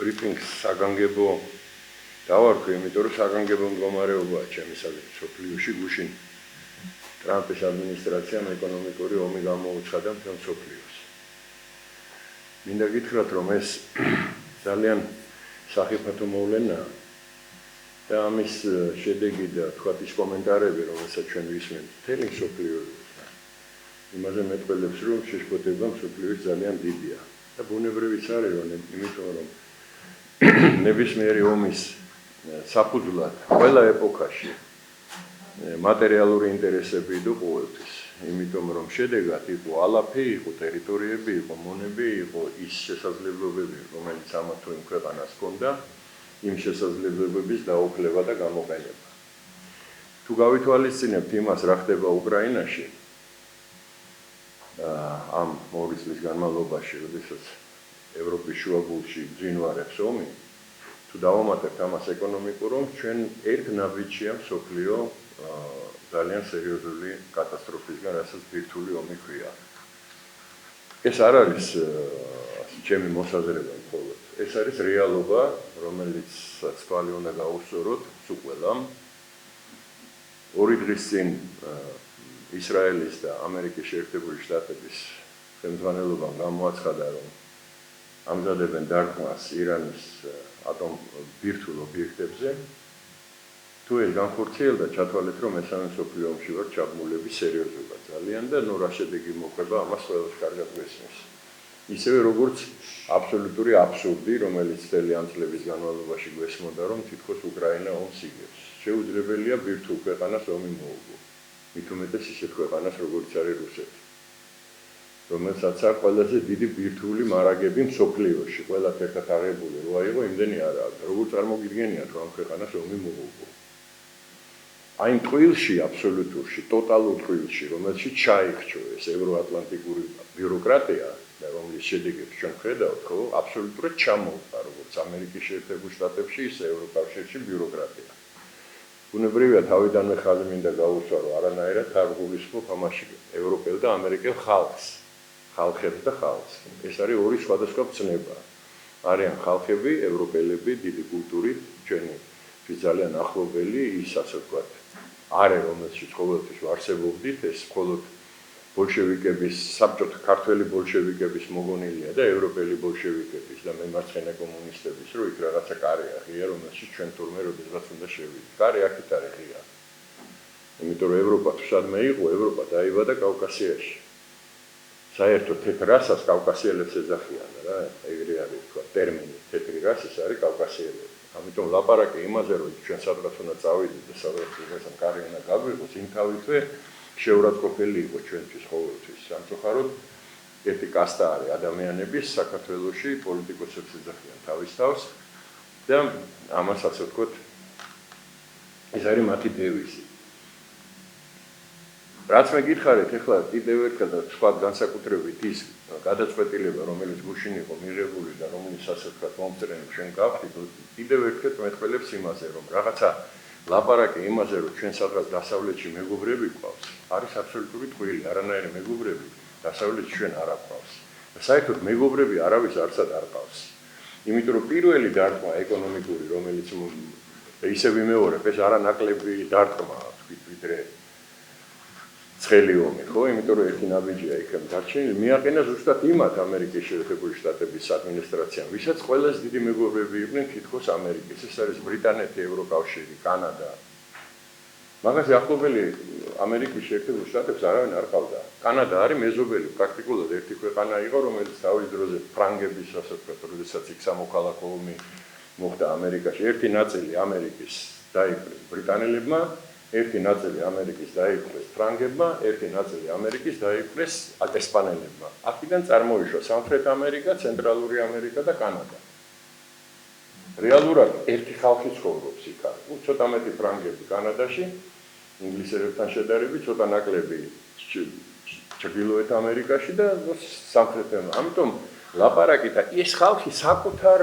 ბრიფინგს საგანგებო დავარქვი, იმიტომ რომ საგანგებო მდგომარეობაა ჩემი საკითხი სოფლიოში გუშინ ტრამპის ადმინისტრაციამ ეკონომიკური ომი გამოუცხადა მთელ სოფლიოს. მინდა გითხრათ, რომ ეს ძალიან სახიფათო მოვლენაა და ამის შედეგი და თქვათ ის კომენტარები, რომელსაც ჩვენ ვისმენთ მთელი სოფლიო იმაზე მეტყველებს, რომ შეშფოთება სოფლიოში ძალიან დიდია. და ბუნებრივიც არის, იმიტომ რომ ნებისმიერი ომის საფუძვლად ყველა ეპოქაში მატერიალური ინტერესები იყო ყოველთვის. იმიტომ რომ შედეგად იყო ალაფი, იყო ტერიტორიები, იყო მონები, იყო ის შესაძლებლობები, რომელიც ამა თუ იმ ქვეყანას ჰქონდა, იმ შესაძლებლობების დაუფლება და გამოყენება. თუ გავითვალისწინებთ იმას, რა ხდება უკრაინაში, ამ 2 წლის განმავლობაში, როდესაც ევროპის შუაგულში ძინვარებს ომი, თუ დავამატებთ ამას ეკონომიკურ ომს, ჩვენ ერთ ნაბიჯია მსოფლიო ძალიან სერიოზული კატასტროფისგან, რასაც ბირთვული ომი ქვია. ეს არ არის ჩემი მოსაზრება მხოლოდ. ეს არის რეალობა, რომელიც თვალი უნდა გაუსწოროთ სულ. 2 დღის წინ ისრაელის და ამერიკის შეერთებული შტატების ხელმძღვანელობამ გამოაცხადა, რომ ამზადებენ დარტყმას ირანის ატომ ბირთვულ ობიექტებზე. თუ ეს განხორციელდა, ჩათვალეთ, რომ მესამე მსოფლიო ომში ვარ ჩაბმულების სერიოზობა ძალიან და რა შედეგი მოხდება, ამას ყველას კარგად გვესმის. ისევე როგორც აბსოლუტური აბსურდი, რომელიც მთელი ამ წლების განმავლობაში გვესმოდა, რომ თითქოს უკრაინა ომს იგებს. შეუძლებელია ბირთვულ ქვეყანას ომი მოუგო. მით უმეტეს ისეთ ქვეყანას, როგორც არის რუსეთი, რომელსაც აქვს ყველაზე დიდი ბირთვული მარაგები მსოფლიოში, ყველათ ერთად აღებული როა იყო, იმდენი არა აქვს. როგორ წარმოგიდგენიათ, რომ ამ ქვეყანას ომი მოუგო? აი იმ ტყუილში, აბსოლუტურში, ტოტალურ ტყუილში, რომელშიც ჩაიქჩო ეს ევროატლანტიკური ბიუროკრატია და რომლის შედეგებს ჩვენ ხედავთ, ხო, აბსოლუტურად ჩამოუყარა როგორც ამერიკის შეერთებულ შტატებში, ისე ევროკავშირში ბიუროკრატია. ბუნებრივია, თავიდანვე ხაზი მინდა გაუსვარო, არანაირად არ გულისხმობ ამაში ევროპელ და ამერიკელ ხალხს, ხალხებს და ხალხს. ეს არის ორი სხვადასხვა ცნება. არიან ხალხები, ევროპელები, დიდი კულტურით, ჩვენი ძალიან ახლობელი, ის ასე ვთქვათ, არე რომელშიც ყოველთვის ვარსებობდით, ეს მხოლოდ ბოლშევიკების, საბჭოთა ქართველი ბოლშევიკების მოგონილია და ევროპელი ბოლშევიკების და მემარცხენე კომუნისტების, რომ იქ რაღაცა კარეა ღია, რომელშიც ჩვენ თურმე როდესაც უნდა შევიდეთ. კარე აქეთ არის ღია. იმიტომ რომ ევროპა თუ სადმე იყო, ევროპა დაიბადა კავკასიაში. საერთოდ თეთრ რასას კავკასიელებს ეძახიან რა, ეგრე არის თქვა ტერმინი, თეთრი რასის არის კავკასიელები. ამიტომ ლაპარაკი იმაზე, რომ ჩვენ სადღაც უნდა წავიდეთ და სადღაც უბრალოდ კარი უნდა გაგვიყოს, იმ თავითვე შეურაცხყოფელი იყო ჩვენთვის ყოველთვის. სამწუხაროდ, ერთი კასტა არის ადამიანების საქართველოში პოლიტიკოსებს ეძახიან თავის თავს და ამას ასე ვთქვათ, ეს არის მათი დევიზი. რაც მე გითხარით, ეხლა კიდევ ერთხელ და სხვა განსაკუთრებით ის გადაწყვეტილება, რომელიც გუშინ იყო მიღებული და რომლის ასე ვთქვათ მომწერენ ჩვენ გავხდით, კიდევ ერთხელ მეტყველებს იმაზე, რომ რაღაცა ლაპარაკი იმაზე, რომ ჩვენ სადღაც დასავლეთში მეგობრები გვყავს, არის აბსოლუტური ტყუილი, არანაირი მეგობრები დასავლეთში ჩვენ არ გვყავს. და საერთოდ მეგობრები არავის არცად არ ყავს. იმიტომ რომ პირველი დარტყმა ეკონომიკური, რომელიც ისევ ვიმეორებ, ეს არანაკლები დარტყმაა, ვიდრე ცხელი ომი, ხო? იმიტომ რომ ერთი ნაბიჯია იქნებ დარჩენილი, მიაყენა ზუსტად იმათ ამერიკის შეერთებული შტატების ადმინისტრაციამ, ვისაც ყველაზე დიდი მეგობრები იყვნენ თითქოს ამერიკის. ეს არის ბრიტანეთი, ევროკავშირი, კანადა. მაგაზე ახლობელი ამერიკის შეერთებულ შტატებს არავინ არ ყავდა. კანადა არის მეზობელი, პრაქტიკულად ერთი ქვეყანა იყო, რომელიც თავის დროზე ფრანგების, ასე ვთქვათ, როდესაც იქ სამოქალაქო ომი მოხდა ამერიკაში, ერთი ნაწილი ამერიკის დაიპყრეს ბრიტანელებმა, ერთი ნაწილი ამერიკის დაიპყრეს ფრანგებმა, ერთი ნაწილი ამერიკის დაიპყრეს ესპანელებმა. აქედან წარმოიშვა სამხრეთ ამერიკა, ცენტრალური ამერიკა და კანადა. რეალურად ერთი ხალხი ცხოვრობს იქ. ცოტა მეტი ფრანგები კანადაში, ინგლისელებთან შედარებით, ცოტა ნაკლები ჩრდილოეთ ამერიკაში და სამხრეთ ამერიკაში. ამიტომ ლაპარაკი და ეს ხალხი საკუთარ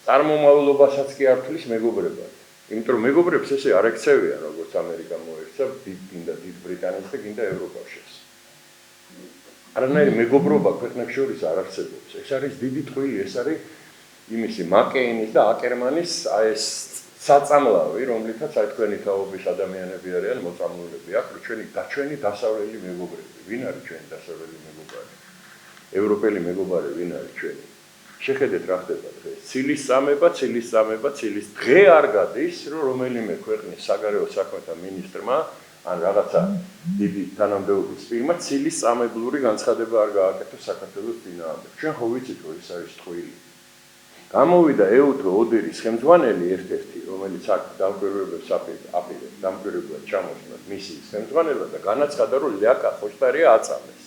წარმომავლობასაც კი არ თვლის მეგობრებად. იმიტომ რომ მეგობრებს ესე არ ექცევიან, როგორც ამერიკა მოექცა გინდა დიდ ბრიტანეთს და გინდა ევროკავშირს. არანაირი მეგობრობა ქვეყნებს შორის არ არსებობს. ეს არის დიდი ტყუილი, ეს არის იმისი მაკეინის და აკერმანის ეს საწამლავი, რომლითაც აი თქვენი თაობის ადამიანები არიან მოწამლულები აქ, ჩვენი დასავლელი მეგობრები. ვინ არის ჩვენი დასავლელი მეგობარი? ევროპელი მეგობარი ვინ არის ჩვენი? შეხედეთ რა ხდება დღეს. ცილის წამება, დღე არ გადის, რომ რომელიმე ქვეყნის საგარეო საქმეთა მინისტრმა ან რაღაცა დიდი თანამდებობის პირმა ცილის წამებლური განცხადება არ გააკეთოს საქართველოს წინააღმდეგ. ჩვენ ხო ვიცით, რომ ეს არის ტყუილი. გამოვიდა ეუთრო ოდერის ხელმძღვანელი ერთ-ერთი, რომელიც აქ დამკვირვებლებს აპირებს, დამკვირვებლად ჩამოსვლას მისიის ხელმძღვანელად და განაცხადა, რომ ლიაკა ხოშტარია აწამეს.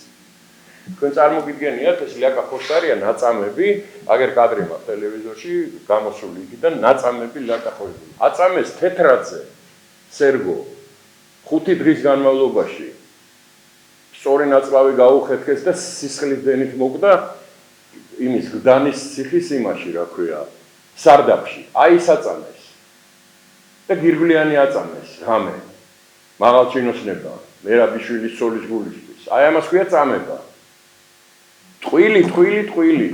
თქვენ წარმოგიდგენიათ, ეს ლიაკა ხოშტარია ნაწამები, აგერ კადრი მაქვს ტელევიზორში, გამოსული იქიდან ნაწამები ლიაკა ხოშტარია. აწამეს თეთრაძე სერგო 5 დღის განმავლობაში სწორი ნაწლავი გაუხეთქეს და სისხლის დენით მოკვდა იმის გდანის ციხის იმაში, რა ქვია, სარდაფში. აი ის აწამეს. და გირგვლიანი აწამეს, რამე. მაღალჩინოსნება, მერაბიშვილის სოლის გულისთვის. აი ამას ქვია წამება. ტყუილი.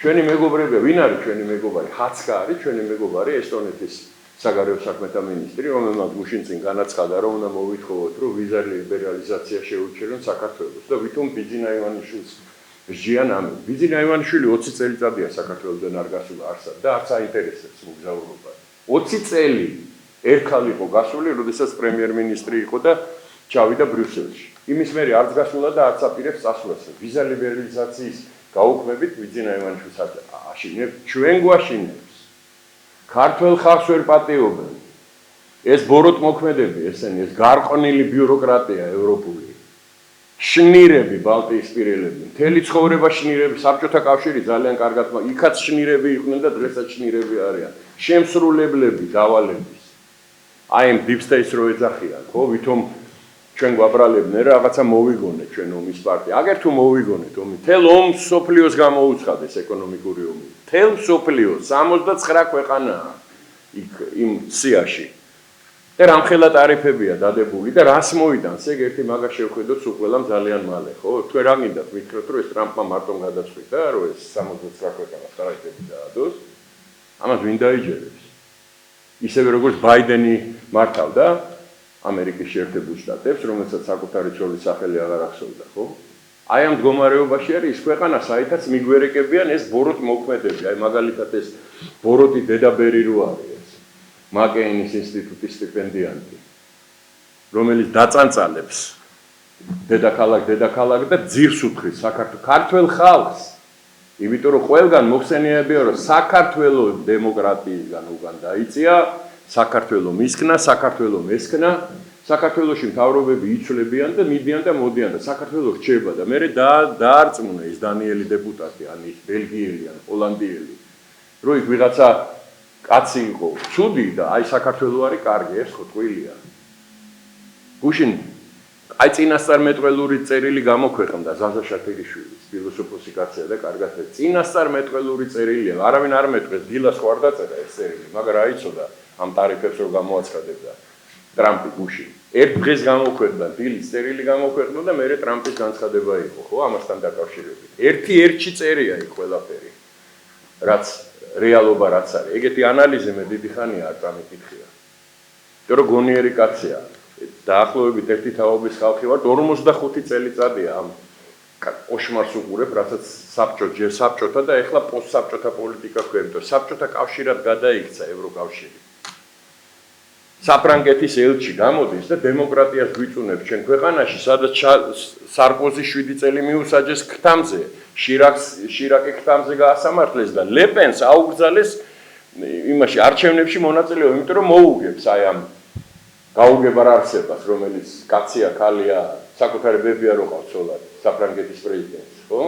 ჩვენი მეგობრები, ვინ არის ჩვენი მეგობარი? ხაცკა არის ჩვენი მეგობარი, ესტონეთის საგარეო საქმეთა მინისტრი, რომელმაც გუშინ წინ განაცხადა, რომ უნდა მოვითხოვოთ, რომ ვიზა ლიბერალიზაცია შეუჩერონ საქართველოს და ვითომ ბიძინა ივანიშვილს ჟიან ამი. ბიძინა ივანიშვილი 20 წელიწადია საქართველოსდან არ გასულა არსად და არც აინტერესებს მოგზაურობა. 20 წელი ერქალ იყო გასული, როდესაც პრემიერ-მინისტრი იყო და ჩავიდა ბრიუსელში. იმის მერე არც გასულა და არც აპირებს წასვლას. ვიზა ლიბერალიზაციის გაუქმებით ბიძინა ივანიშვილს აშინებს, ჩვენ გვაშინებს. ქართველ ხალხს ვერ პატიობენ. ეს ბოროტმოქმედები, ესენი ეს გარყვნილი ბიუროკრატია ევროპული. შნირები ბალტიისპირელები, მთელი ცხოვრება შნირები, საბჭოთა კავშირი ძალიან კარგად, იქაც შნირები იყვნენ და დღესაც შნირები არიან. შემსრულებლები დავალების. აი ამ deep state-ს რო ეძახიან, ხო, ვითომ ჩვენ გვაბრალებდნენ რაღაცა მოვიგონეთ ჩვენ ომის პარტია. აგერ თუ მოვიგონეთ ომი, თელ ომს სოფლიოს გამოუცხადეს ეკონომიკური ომი. თელ სოფლიოს 69 ქვეყანაა იქ იმ სიაში. და რამხელა ტარიფებია დადებული და რას მოიდანს ეგ ერთი მაგას შევხედოთ სულ ყველამ ძალიან მალე, ხო? თქვენ რა გინდათ მითხრათ, რომ ეს ტრამპმა მარტომ გადაწყვიტა, რომ ეს 69 ქვეყანას ტარიფები დაადოს? ამას ვინ დაიჯერებს? ისევე როგორც ბაიდენი მართავდა ამერიკის შეერთებულ შტატებს, რომელსაც საკუთარი ცოლის სახელი აღარ ახსოვდა, ხო? აი ამ მდგომარეობაში არის ის ქვეყანა, საითაც მიგვერეკებიან ეს ბოროტ მოქმედები, აი მაგალითად ეს ბოროტი დედაბერი რო არის. მაკეინის ინსტიტუტის სტიპენდიანტი, რომელიც დაწანწალებს დედაქალაქ და ძირს უთხრის საქართველოს ხალხს, იმიტომ რომ ყველგან მოხსენიებია, რომ საქართველოს დემოკრატიისგან უკან დაიწია, საქართველოს მისქნა, საქართველოს მესქნა, საქართველოში მთავრობები იცვლებიან და მიდიან და მოდიან და საქართველოს რჩება და მერე დაარწმუნა ის დანიელი დეპუტატი, ან ის ბელგიელი, ან ჰოლანდიელი, რომ იქ ვიღაცა კაცი იყო ცუდი და აი საქართველოს არის კარგი, ეს ხო ტყუილია. გუშინ აი წინასწარმეტყველური წერილი გამოქვეყნდა ზაზა შაქერიშვილის, ფილოსოფოსი კაცია და კარგად წერს. წინასწარმეტყველური წერილია, არავინ არ მეტყველს, დილას ხო არ დაწერა ეს წერილი, მაგრამ აიცოდა ამ ტარიფებს რომ გამოაცხადებდა ტრამპი გუშინ. ერთ დღეს გამოქვეყნდა დილის წერილი გამოქვეყნდა და მერე ტრამპის განცხადება იყო, ხო, ამასთან დაკავშირებით. ერთი წერია იქ ყველაფერი. რაც რეალობა რაც არის. ეგეთი ანალიზი მე დიდი ხანია არ წამიკითხია. იმიტომ რომ გონიერი კაცია. დაახლოებით ერთი თაობის ხალხი ვარ, 45 წელიწადია ამ ოშმარს უყურებ, რასაც ჯერ საბჭოთა და ეხლა პოსტსაბჭოთა პოლიტიკა ქვემდო. საბჭოთა კავშირად გადაიქცა ევროკავშირი. საფრანგეთის ელჩი გამოდის და დემოკრატიას გვიწუნებს ჩვენ ქვეყანაში, სადაც სარკოზი 7 წელი მიუსაჯეს ქთამზე. შირაკი ქთამზე გაასამართლეს და ლეპენს აუგზალეს იმაში არჩევნებში მონაწილეობა, იმიტომ რომ მოუგებს აი ამ გაუგებარ არსებას, რომელიც კაცია, ქალია, საკუთარი ბებია რო ყავს ცოლად, საფრანგეთის პრეზიდენტს, ხო?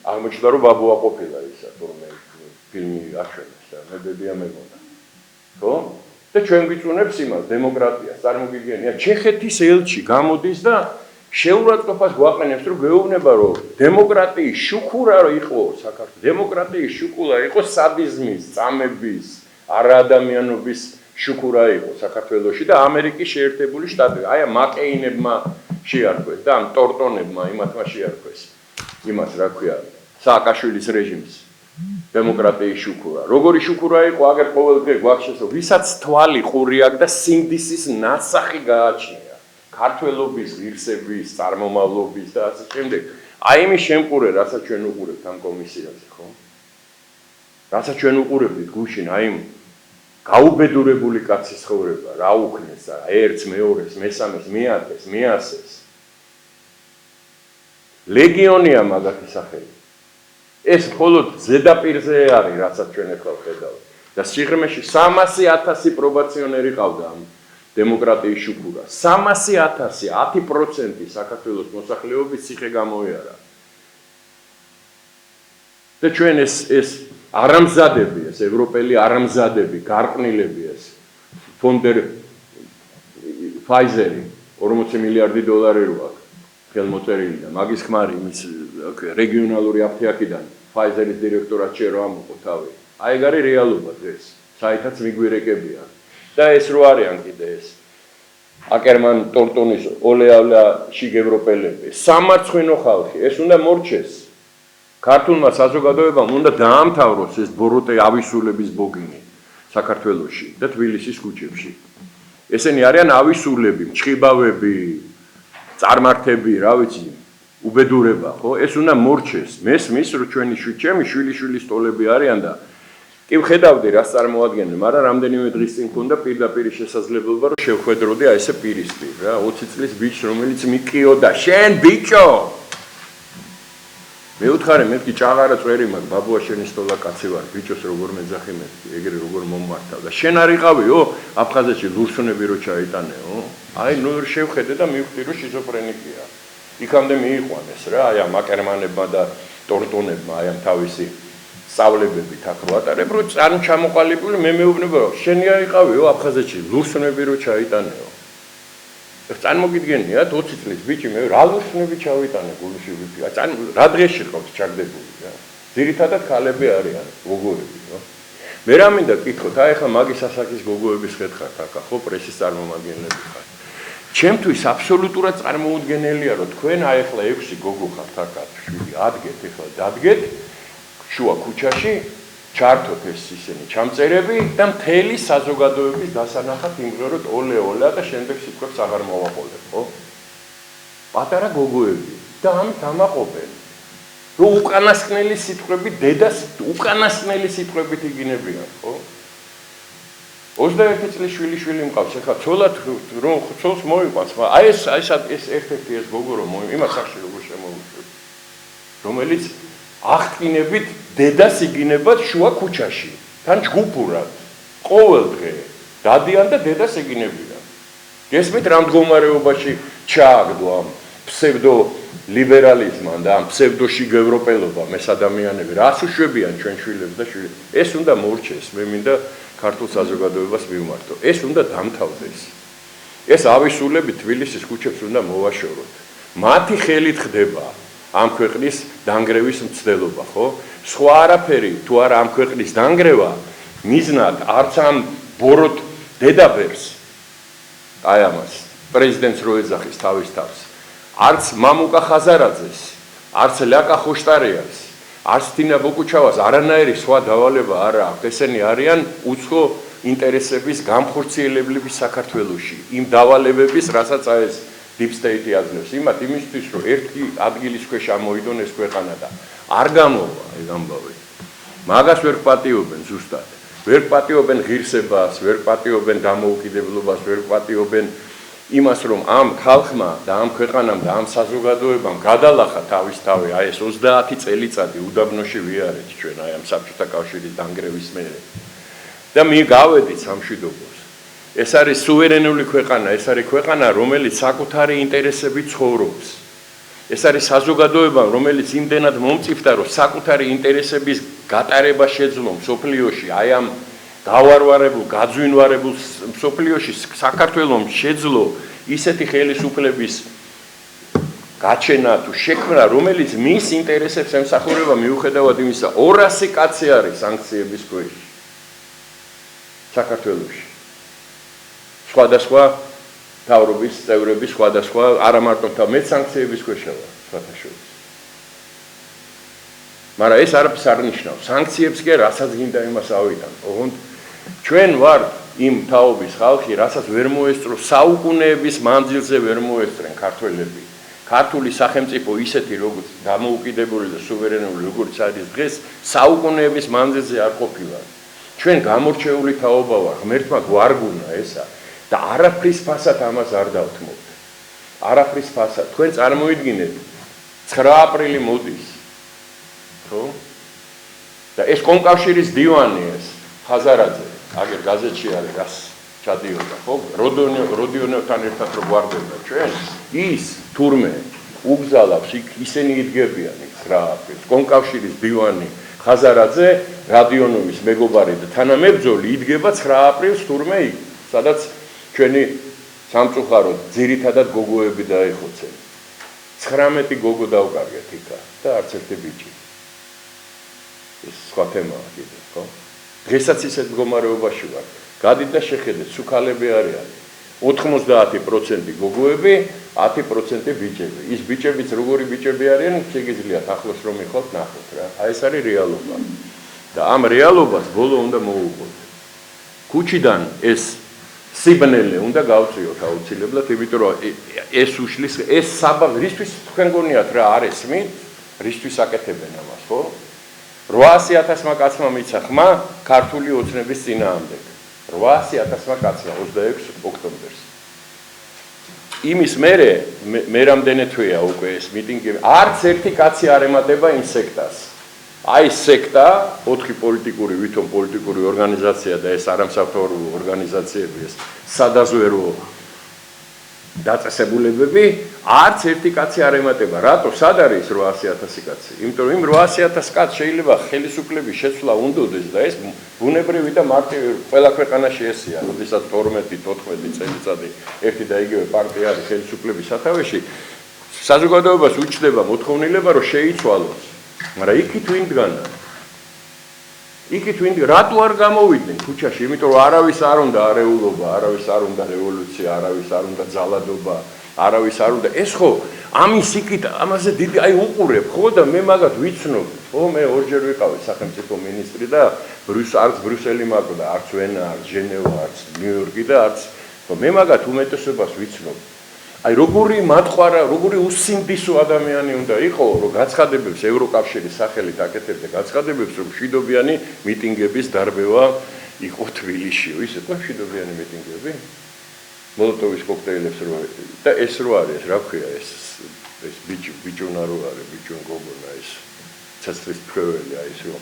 აღმოჩნდა რომ ბაბუა ყოფილა ისა, თორმე ფილმი აჩვენეს და მე ბებია მეგონა. ხო? და ჩვენ გვიწუნებს იმას, დემოკრატიას, წარმოგიდგენია, ჩეხეთის ელჩი გამოდის და შეურაცხყოფას გვაყენებს, რომ გეუბნება, რომ დემოკრატიის შუქურა იყო საქართველოს, დემოკრატიის შუქურა იყო სადიზმის, წამების, არაადამიანობის შუქურა იყო საქართველოში და ამერიკის შეერთებული შტატები. აი ამ მაკეინებმა შეარქვეს და ამ ტორტონებმა იმათმა შეარქვეს. იმას რა ქვია, სააკაშვილის რეჟიმს. დემოკრატიის შუქურა. როგორი შუქურა იყო, აგერ ყოველდღე გვაქვს შესაძლებლობა, ვისაც თვალი ყური აქვს და სინდისის ნასახი გააჩნია. ქართველობის, ღირსების, წარმომავლობის და ასე შემდეგ. აი იმის შემყურე, რასაც ჩვენ უყურებთ ამ კომისიაზე, ხო? რასაც ჩვენ უყურებთ გუშინ, აი იმ გაუბედურებული კაცის ცხოვრება, რა უქნეს და ერთს, მეორეს, მესამეს, მეათეს, მეასეს. ლეგიონია მაგათი სახელი. ეს მხოლოდ ზედაპირზე არის, რასაც ჩვენ ახლა ვხედავთ. და სიღრმეში 300,000 პრობაციონერი ყავდა ამ დემოკრატიის შუქურა. 300,000, 10% საქართველოს მოსახლეობის ციხე გამოიარა. და ჩვენ ეს არამზადები, ეს ევროპელი არამზადები, გარყნილები ეს ფონდერ ფაიზერი 40 მილიარდი დოლარი როა ხელმოწერილი და მაგის ხმარი იმის რეგიონალური აფთიაქიდან ფაიზერის დირექტორატში რო ამოყო თავი. აი ეგ არის რეალობა დღეს, საერთოდ მიგვირეკებია. და ეს რო არიან კიდე ეს აკერმან ტორტონის ოლეავლა შიგევროპელები, სამარცხვინო ხალხი, ეს უნდა მორჩეს. ქართულმა საზოგადოებამ უნდა დაამთავროს ეს ბოროტე ავისულების ბოგინი საქართველოში და თბილისის ქუჩებში. ესენი არიან ავისულები, მჭყიბავები, წარმართები, რა ვიცი, უბედურება, ხო? ეს უნდა მორჩეს. მესმის, რომ ჩვენი ჩემი შვილიშვილის ტოლები არიან და კი ვხედავდი, რას წარმოადგენენ, მაგრამ რამდენიმე დღის წინ მქონდა პირდაპირ შესაძლებლობა, რომ შევხვედროდი აი ესე პირისპირ, რა, 20 წლის ბიჭს, რომელიც მიყიოდა, შენ ბიჭო! მე უთხარი, მეთქი ჭაღარა წვერი მაქვს, ბაბუა შენი სტოლა კაცი ვარ, ბიჭოს როგორ მეძახი მეთქი, ეგრე როგორ მომმართავ და შენ არ იყავიო, აფხაზეთში ლურსუნები რო ჩაიტანეო? აი, ნუ შევხედე და მივხვდი, რომ შიზოფრენიკია. იქამდე მიიყვანეს რა, აი ამ აკერმანებმა და ტორტონებმა, აი ამ თავისი სწავლებებით ახლა ატარებ, რომ წარმოყალიბებული მე მეუბნება, რომ შენი არ იყავიო, აფხაზეთში ლურსუნები რო ჩაიტანეო? წარმოგიდგენიათ 20 წლის ბიჭი მე რა ლურსუნები ჩავიტანე გულში ვიფიქრე. რა დღეში ყავთ ჩაგდებული რა. ძირითადად ქალები არიან, გოგოები, რა. მე რა მინდა გკითხოთ, აი ახლა მაგის ასაკის გოგოების ხედხართ ახლა, ხო, პრესის წარმომადგენლები ხართ. ჩემთვის აბსოლუტურად წარმოუდგენელია, რომ თქვენ აი ახლა 6 გოგო ხართ ახლა, 7, ადგეთ ახლა, დადგეთ შუა ქუჩაში, ჩართოთ ეს ისინი ჩამწერები და მთელი საზოგადოების დასანახად იმღეროთ ოლე-ოლე და შემდეგ სიტყვებს აღარ მოვაყოლებ, ხო? პატარა გოგოები და ამით ამაყობენ. რომ უკანასკნელი სიტყვები დედას უკანასკნელი სიტყვებით იგინებიან, ხო? 21 წლის შვილი მყავს, ახლა ცოლად რომ ცოლს მოიყვანს, მაგრამ აი ეს ერთ-ერთი ეს გოგო რომ იმას სახში როგორ შემოვუშვებ, რომელიც აღტკინებით დედას იგინებათ შუა ქუჩაში, თან ჯგუფურად, ყოველ დღე დადიან და დედას იგინებიან. გესმით რა მდგომარეობაში ჩააგდო ამ ფსევდო ლიბერალიზმთან და ამ ფსევდო შიგევროპელობამ ეს ადამიანები, რას უშვებიან ჩვენ შვილებს და შვილებს. ეს უნდა მორჩეს, მე მინდა ქართულ საზოგადოებას მივმართო. ეს უნდა დამთავრდეს. ეს ავისულები თბილისის ქუჩებს უნდა მოვაშოროთ. მათი ხელით ხდება ამ ქვეყნის დანგრევის მცდელობა, ხო? სხვა არაფერი, თუ არა ამ ქვეყნის დანგრევა, მიზნად არც ამ ბოროტ დედაბერს, აი ამას, პრეზიდენტს რო ეძახის თავის თავს, არც მამუკა ხაზარაძეს, არც ლიაკა ხოშტარიას, არც თინა ბოკუჩავას არანაირი სხვა დავალება არ აქვს. ესენი არიან უცხო ინტერესების გამხორციელებლების საქართველოში, იმ დავალებების, რასაც აი ეს deep state-ი აძლევს, იმისთვის, რომ ერთი ადგილის ქვეშ ამოიდონ ეს ქვეყანა და არ გამოვა ეგ ამბავი. მაგას ვერ პატიობენ ზუსტად. ვერ პატიობენ ღირსებას, ვერ პატიობენ დამოუკიდებლობას, ვერ პატიობენ იმას, რომ ამ ხალხმა და ამ ქვეყანამ და ამ საზოგადოებამ გადალახა თავის თავი, აი ეს 30 წელიწადი უდაბნოში ვიარეთ ჩვენ აი ამ საბჭოთა კავშირის დანგრევის მერე. და მიგავედით სამშვიდობოს. ეს არის სუვერენული ქვეყანა, ეს არის ქვეყანა, რომელიც საკუთარი ინტერესებით ცხოვრობს. ეს არის საზოგადოება, რომელიც იმდენად მომწიფდა, რომ საკუთარი ინტერესების გატარება შეძლო მსოფლიოში, აი ამ გავარვარებულ, გაძვინვარებულ მსოფლიოში საქართველოს შეძლო ისეთი ხელისუფლების გაჩენა თუ შექმნა, რომელიც მის ინტერესებს ემსახურება მიუხედავად იმისა, 200 კაცი არის სანქციების ქვეშ საქართველოში. სხვადასხვა თავრობის წევრები, სხვადასხვა არა მარტო მეც სანქციების ქვეშა ვარ, სხვათა შორის. მაგრამ ეს არაფერს არ ნიშნავს. სანქციებს კი რასაც გინდა იმას ავიტან. ოღონდ ჩვენ ვართ იმ თაობის ხალხი, რასაც ვერ მოესწრო საუკუნეების მანძილზე ვერ მოესწრენ ქართველები. ქართული სახელმწიფო ისეთი როგორც დამოუკიდებელი და სუვერენული როგორც არის დღეს, საუკუნეების მანძილზე არ ყოფილა. ჩვენ გამორჩეული თაობა ვარ, ღმერთმა გვარგუნა ესა და არაფრის ფასად ამას არ დავთმობთ. არაფრის ფასად. თქვენ წარმოიდგინეთ 9 აპრილი მოდის. ხო? და ეს კომკავშირის დივანი ეს ხაზარაძე, აგერ გაზეთში არის რას ჩადიოდა, ხო? როდიონოვთან ერთად რო გვარდება ჩვენ, ის თურმე უგზალავს იქ ისინი იდგებიან 9 აპრილს. კომკავშირის დივანი ხაზარაძე, რადიონოვის მეგობარი და თანამებრძოლი იდგება 9 აპრილს თურმე იქ, სადაც ჩვენი სამწუხაროდ ძირითადად გოგოები დაეხოცენ. 19 გოგო დავკარგეთ იქა და არც ერთი ბიჭი. ეს სხვა თემაა კიდე, ხო? დღესაც ისეთ მდგომარეობაში ვარ. გადით და შეხედეთ, სუქალები არიან. 90% გოგოები, 10% ბიჭები. ის ბიჭებიც როგორი ბიჭები არიან, შეგიძლიათ ახლოს რომ მიხოთ, ნახოთ რა. აი ეს არის რეალობა. და ამ რეალობას ბოლო უნდა მოუყოთ. ქუჩიდან ეს სიბნელე უნდა გავწიოთ აუცილებლად, იმიტომ რომ ეს უშლის, ეს საბაბი, რისთვის თქვენ გონიათ რა არ ესმით, რისთვის აკეთებენ ამას, ხო? 800,000-მა კაცმა მიცა ხმა ქართული ოცნების წინააღმდეგ. 800,000-მა კაცმა 26 ოქტომბერს. იმის მე რამდენი თვეა უკვე ეს მიტინგი, არც ერთი კაცი არ ემატება იმ სექტას. აი სექტა, 4 პოლიტიკური, ვითომ პოლიტიკური ორგანიზაცია და ეს არამსახურებო ორგანიზაციები, ეს სადაზვერო დაწესებულებები, არც ერთი კაცი არ ემატება. რატო? სად არის 800,000 კაცი? იმიტომ რომ იმ 800,000 კაცს შეიძლება ხელისუფლების შეცვლა უნდოდეს და ეს ბუნებრივი და მარტივი ყველა ქვეყანაში ესეა. როდესაც 12-14 წელიწადი ერთი და იგივე პარტია არის ხელისუფლების სათავეში, საზოგადოებას უჩნდება მოთხოვნილება, რომ შეიცვალოს. მაგრამ იქით ვინ დგანა? იქით ვინ რატო არ გამოვიდნენ ქუჩაში? იმიტომ რომ არავის არ უნდა არეულობა, არავის არ უნდა რევოლუცია, არავის არ უნდა ძალადობა, არავის არ უნდა. ეს ხო ამის იქით ამაზე დიდი აი უყურებ, ხო და მე მაგათ ვიცნობ, ხო მე ორჯერ ვიყავი სახელმწიფო მინისტრი და არც ბრიუსელი მაქვს და არც ვენა, არც ჟენევა, არც ნიუ-იორკი და არც ხო მე მაგათ უმეტესობას ვიცნობ. აი როგორი მათყარა, როგორი უსინდისო ადამიანი უნდა იყო, რომ გაცხადებებს ევროკავშირის სახელით აკეთებდა გაცხადებებს, რომ მშვიდობიანი მიტინგების დარბევა იყო თბილისში. ისე თქვა მშვიდობიანი მიტინგები? მოლოტოვის კოქტეილებს რო და ეს რო არის, რა ქვია ეს ბიჭუნა რო არის, ბიჭუნ გოგონა ეს ცეცხლის ფქვეველი აი ეს რო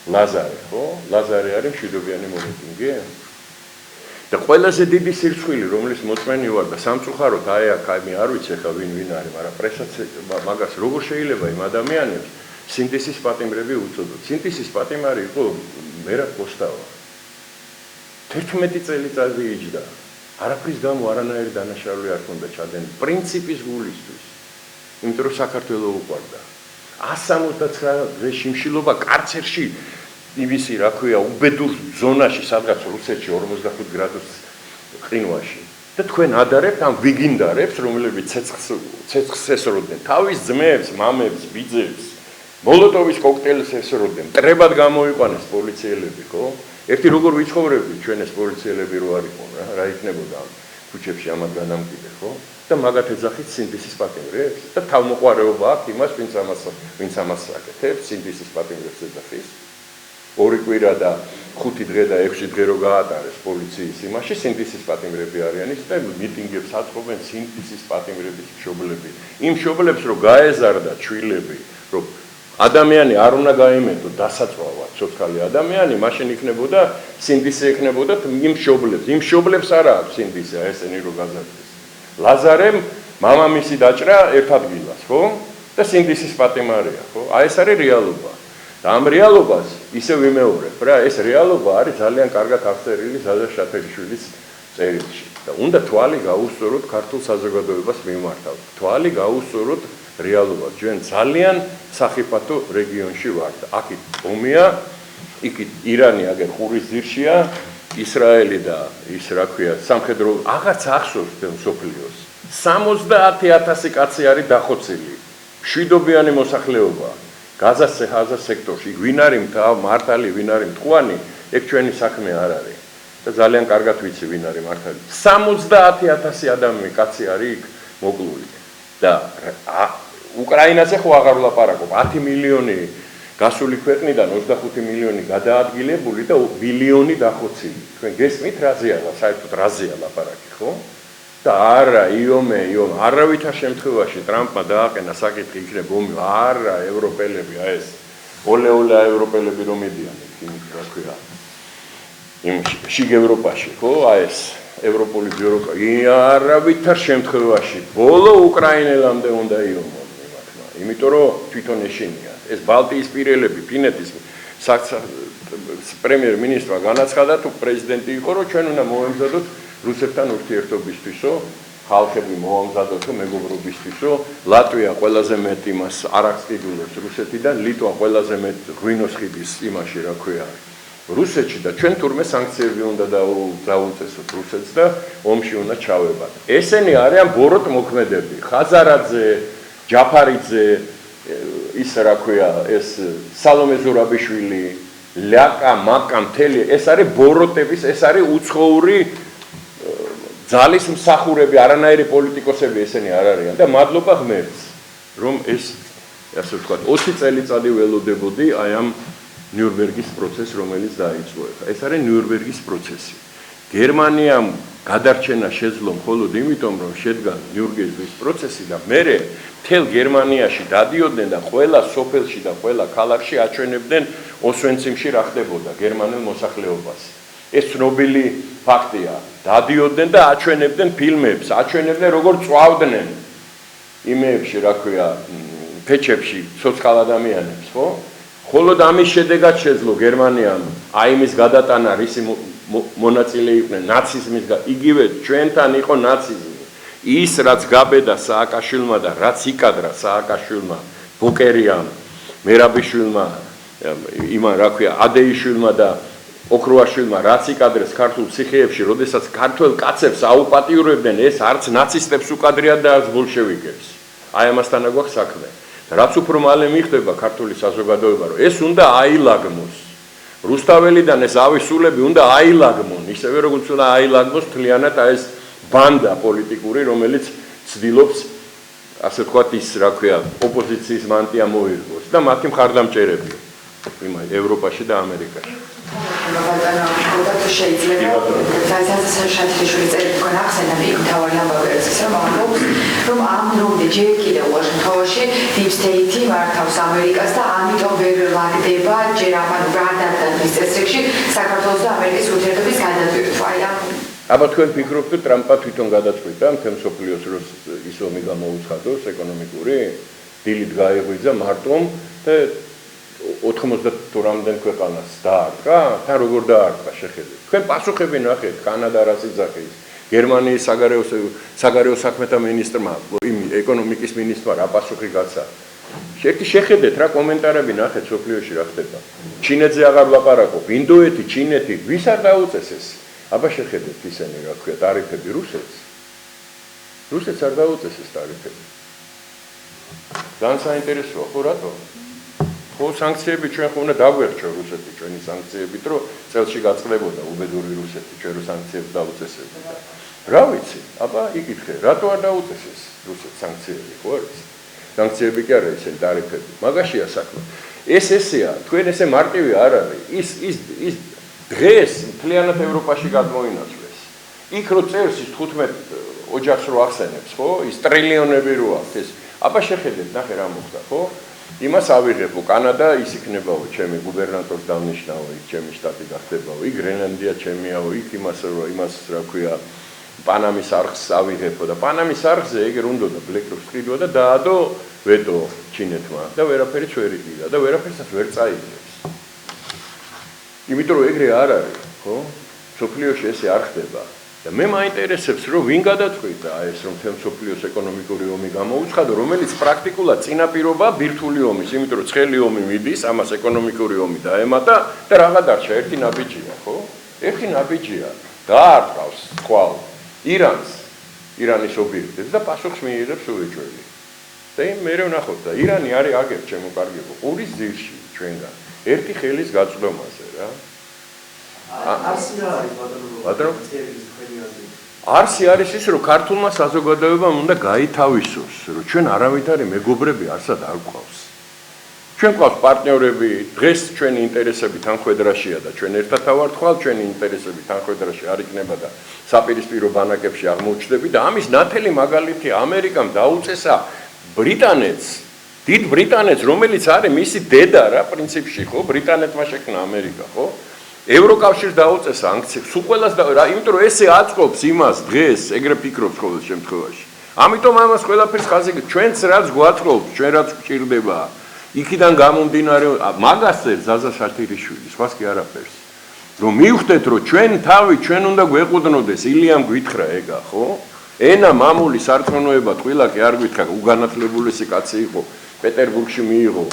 ლაზარე, ხო? ლაზარე არის მშვიდობიანი მიტინგი? და ყველაზე დიდი სირცხვილი, რომლის მოწმენი ვარ და სამწუხაროდ აი აქ მე არ ვიცი ხა ვინ არის, მაგრამ პრესაც მაგას როგორ შეიძლება იმ ადამიანებს სინთეზის პატიმრები უწოდოთ. სინთეზის პატიმარი იყო მერაბ კოსტავა. 11 წელიწადი იჯდა. არაფრის გამო არანაირი დანაშაული არ ჰქონდა ჩადენ პრინციპის გულისთვის. იმიტომ რომ საქართველოს უყვარდა. 169 დღეს შიმშილობა კარცერში იმისი რა ქვია უბედურ ზონაში სადღაც რუსეთში 45 გრადუს ყინვაში და თქვენ ადარებთ ამ ვიგინდარებს რომლებიც ცეცხლს ესროდნენ თავის ძმებს, მამებს, ბიძებს მოლოტოვის კოქტეილს ესროდნენ მტრებად გამოიყვანეს პოლიციელები ხო ერთი როგორ ვიცხოვრებდი ჩვენ ეს პოლიციელები რო არ იყო რა იქნებოდა ქუჩებში ამათ განამკიდე ხო და მაგათ ეძახით სინდისის პატიმრებს და თავმოყარეობა აქვს იმას ვინც ამას აკეთებს სინდისის პატიმრებს ეძახის 2 კვირა და 5 დღე და 6 დღე რო გაატარეს პოლიციის იმაში სინდისის პატიმრები არიან ის და მიტინგებს აწყობენ სინდისის პატიმრების მშობლები იმ მშობლებს რო გაეზარდა ჩვილები რომ ადამიანი არ უნდა გაიმეტო დასაწვავად ცოცხალი ადამიანი მაშინ იქნებოდა სინდისი ექნებოდა იმ მშობლებს არა აქვს სინდისი ესენი რო გაზარდეს ლაზარემ მამამისი დაჭრა ერთ ადგილას ხო და სინდისის პატიმარია ხო აი ეს არის რეალობა და ამ რეალობას ისე ვიმეორებ რა ეს რეალობა არის ძალიან კარგად აღწერილი ზაზა შათელიშვილის წერილში და უნდა თვალი გაუსწოროთ ქართულ საზოგადოებას მიმართავ თვალი გაუსწოროთ რეალობას ჩვენ ძალიან სახიფათო რეგიონში ვართ აქეთ ომია იქით ირანი აგერ ყურის ძირშია ისრაელი და ის რა ქვია სამხედრო აღარც ახსოვს მსოფლიოს 70,000 კაცი არის დახოცილი მშვიდობიანი მოსახლეობა გაზას სექტორში ვინ არის მართალი, ვინ არის მტყუანი, ეგ ჩვენი საქმე არ არის. და ძალიან კარგად ვიცი ვინ არის მართალი. 70,000 ადამიანი კაცი არის იქ მოკლული. და უკრაინაზე ხო აღარ ვლაპარაკობ, 10 მილიონი გასული ქვეყნიდან 25 მილიონი გადაადგილებული და ბილიონი დახოცილი. თქვენ გესმით რაზეა, საერთოდ რაზეა ლაპარაკი, ხო? და არა, იომე, არავითარ შემთხვევაში ტრამპმა დააყენა საკითხი იქნებ ომი, არა, ევროპელები, ეს ოლე ევროპელები რომ მიდიან, იმით რა ქვია. იმ შიგ ევროპაში, ხო? ეს ევროპული ბიუროკრატია, არავითარ შემთხვევაში ბოლო უკრაინელამდე უნდა იომონ მათმა. იმიტომ რომ თვითონ ეშინიათ. ეს ბალტიის პირელები, ფინეთის პრემიერ-მინისტრმა განაცხადა თუ პრეზიდენტი იყო, რომ ჩვენ უნდა მოემზადოთ რუსეთთან ურთიერთობისთვისო, ხალხები მოამზადოთ მეგობრობისთვისო, ლატვია ყველაზე მეტ იმას არ აღწიდულებს რუსეთიდან, ლიტვა ყველაზე მეტ ღვინოს ხიდის იმაში რა ქვია. რუსეთში და ჩვენ თურმე სანქციები უნდა დაუწესოთ რუსეთს და ომში უნდა ჩავებათ. ესენი არიან ბოროტ მოქმედები, ხაზარაძე, ჯაფარიძე, ის რა ქვია, ეს სალომე ზურაბიშვილი, ლაკა, მაკა, მთელი, ეს არის ბოროტების, ეს არის უცხოური ძალის მსახურები, არანაირი პოლიტიკოსები ესენი არ არიან და მადლობა ღმერთს, რომ ეს ასე ვთქვათ, 20 წელიწადი ველოდებოდი აი ამ ნიურნბერგის პროცესს, რომელიც დაიწყო. ეს არის ნიურნბერგის პროცესი. გერმანიამ გადარჩენა შეძლო მხოლოდ იმიტომ, რომ შედგა ნიურნბერგის პროცესი და მერე მთელ გერმანიაში დადიოდნენ და ყველა სოფელში და ყველა ქალაქში აჩვენებდნენ ოსვენციმში რა ხდებოდა გერმანელ მოსახლეობას. ეს ცნობილი ფაქტია. დადიოდნენ და აჩვენებდნენ ფილმებს, აჩვენებდნენ როგორ წვავდნენ იმეებში, რა ქვია, ფეჩებში ცოცხალ ადამიანებს, ხო? ხოლო ამის შედეგად შეძლო გერმანიამ აიმის გადატანა, რისი მონაწილე იყვნენ ნაციზმის, იგივე ჩვენთან იყო ნაციზმი. ის რაც გაბედა სააკაშვილმა და რაც იკადრა სააკაშვილმა, ბუკერიამ, მერაბიშვილმა, იმან რა ქვია, ადეიშვილმა და ოქროაშვილმა რაც იკადრეს ქართულ ციხეებში, როდესაც ქართველ კაცებს აუპატიურებდნენ, ეს არც ნაცისტებს უკადრიათ და არც ბოლშევიკებს. აი ამასთან აგვაქვს საქმე. რაც უფრო მალე მიხდება ქართული საზოგადოება, რომ ეს უნდა აილაგმოს. რუსთაველიდან ეს ავისულები უნდა აილაგმონ, ისევე როგორც უნდა აილაგმოს მთლიანად ეს ბანდა პოლიტიკური, რომელიც ცდილობს, ასე ვთქვათ, ის რა ქვია, ოპოზიციის მანტია მოირგოს და მათი მხარდამჭერები ევროპაში და ამერიკაში. შეიძლება შათიშვილის წერილი თქვენ ახსენეთ იქ მთავარი ამბავი არის ის რომ ამ დრომდე ჯერ კიდევ ვაშინგტონში deep state მართავს ამერიკას და ამიტომ ვერ ლაგდება ჯერ ამან ბრანდანტის წესრიგში საქართველოს და ამერიკის ურთიერთობის გადაწყვეტვა. აბა თქვენ ფიქრობთ, რომ ტრამპა თვითონ გადაწყვიტა მთელ მსოფლიოს რომ ის ომი გამოუცხადოს ეკონომიკური, დილით გაეღვიძა მარტომ და 90 რამდენ ქვეყანას დაარტყა, თან როგორ დაარტყა შეხედეთ. თქვენ პასუხები ნახეთ, კანადა რას იძახის, გერმანიის საგარეო საქმეთა მინისტრმა, ეკონომიკის მინისტრმა რა პასუხი გაცა. შეხედეთ რა კომენტარები ნახეთ სოფლიოში რა ხდება. ჩინეთზე აღარ ვლაპარაკობ, ინდოეთი, ჩინეთი, ვის არ დაუწესეს? აბა შეხედეთ ისინი რა ქვია, ტარიფები რუსეთს არ დაუწესეს ტარიფები. ძალიან საინტერესოა, ხო რატო? ხო სანქციები ჩვენ ხო უნდა დაგვერჩო რუსეთი ჩვენი სანქციებით, რომ წელში გაწყდებოდა უბედური რუსეთი ჩვენ რო სანქციებს დაუწესებდა. რა ვიცი, აბა იკითხე, რატო არ დაუწესეს რუსეთს სანქციები, ხო არის? სანქციები კი არა ისინი ტარიფები. მაგაშია საქმე. ესეა, თქვენ ესე მარტივი არ არის. ის დღეს მთლიანად ევროპაში გადმოინაცვლეს. იქ რო წერს ის 15 ოჯახს რო ახსენებს, ხო? ის ტრილიონები რო აქვს ეს. აბა შეხედეთ, ნახე რა მოხდა, ხო? იმას ავიღებო, კანადა ის იქნებაო, ჩემი გუბერნატორს დავნიშნავო, იქ ჩემი შტატი გახდებაო, იქ გრენლანდია ჩემიაო, იქ იმას რა ქვია, პანამის არხს ავიღებო და პანამის არხზე ეგერ უნდოდა ბლეკროპს ყიდვა და დაადო ვეტო ჩინეთმა და ვერაფერიც ვერ იყიდა და ვერაფერსაც ვერ წაიღებს. იმიტომ რომ ეგრე არ არის, ხო? სოფლიოში ესე არ ხდება. და მე მაინტერესებს რომ ვინ გადაწყვიტა ეს რომ თემ სოფლიოს ეკონომიკური ომი გამოუცხადო, რომელიც პრაქტიკულად წინაპირობა ბირთვული ომის, იმიტომ რომ ცხელი ომი მიდის, ამას ეკონომიკური ომი დაემატა და რაღა დარჩა, ერთი ნაბიჯია, ხო? ერთი ნაბიჯია დაარტყავს თვალ ირანის ობიექტებს და პასუხს მიიღებს უეჭველი. და მე ვნახოთ და ირანი არის აგერ ჩემო კარგებო ყურის ძირში ჩვენგან ერთი ხელის გაწვდომაზე რა არსი არის ის რომ ქართულმა საზოგადოებამ უნდა გაითავისოს რომ ჩვენ არავითარი მეგობრები არსად არ გვყავს ჩვენ გვყავს პარტნიორები დღეს ჩვენი ინტერესები თანხმედრაშია და ჩვენ ერთად ავართ ხვალ ჩვენი ინტერესები თანხმედრაში არ იქნება და საპირისპირო ბანაკებში აღმოჩნდები და ამის ნათელი მაგალითია ამერიკამ დაუწესა ბრიტანეთს დიდ ბრიტანეთს რომელიც არის მისი დედა რა პრინციპში ხო ბრიტანეთმა შექმნა ამერიკა ხო ევროკავშირს დაუწეს სანქციებს, სულ ყველას და რა, იმიტომ რომ ესე აწყობს იმას დღეს, ეგრე ფიქრობს ყოველ შემთხვევაში. ამიტომ ამას ყველაფერს ხაზი ჩვენც რაც გვაწყობს, ჩვენ რაც გვჭირდება, იქიდან გამომდინარე, მაგასწერ ზაზა სართილიშვილი, სხვას კი არაფერს. რომ მივხვდეთ, რომ ჩვენ თავი ჩვენ უნდა გვეყუდნოდეს, ილიამ გვითხრა ეგა, ხო? ენა მამული სარწმუნოება ტყილა კი არ გვითხრა, უგანათლებულესი კაცი იყო. პეტერბურგში მიიღო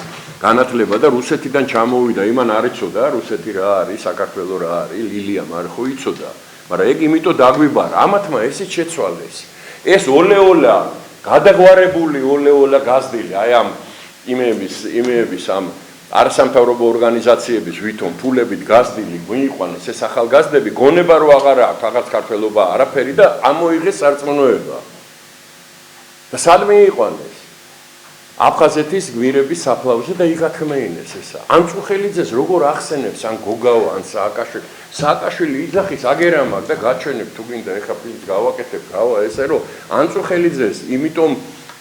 განათლება და რუსეთიდან ჩამოვიდა, იმან არ იცოდა რუსეთი რა არის, საქართველო რა არის, ლილიამ არ ხო იცოდა, მაგრამ ეგ იმიტომ დაგვიბარა, ამათმა ესეც შეცვალეს. ეს ოლეოლა, გადაგვარებული ოლეოლა გაზრდილი, აი ამ იმეების ამ არასამთავრობო ორგანიზაციების ვითომ ფულებით გაზრდილი მიიყვანეს ეს ახალგაზრდები, გონება რომ აღარ აქვს რაღაც ქართველობა, არაფერი და ამოიღეს სარწმუნოება. და სად მიიყვანეს? აფხაზეთის გვირების საფლავზე და იგათქმეინეს ესა. ანწუხელიძეს როგორ ახსენებს ან გოგაო ან სააკაშვილი. სააკაშვილი იძახის აგერამაგ და გაჩვენებ თუ გინდა ეხა ფილმს გავაკეთებ, გავა ესე რომ ანწუხელიძეს, იმიტომ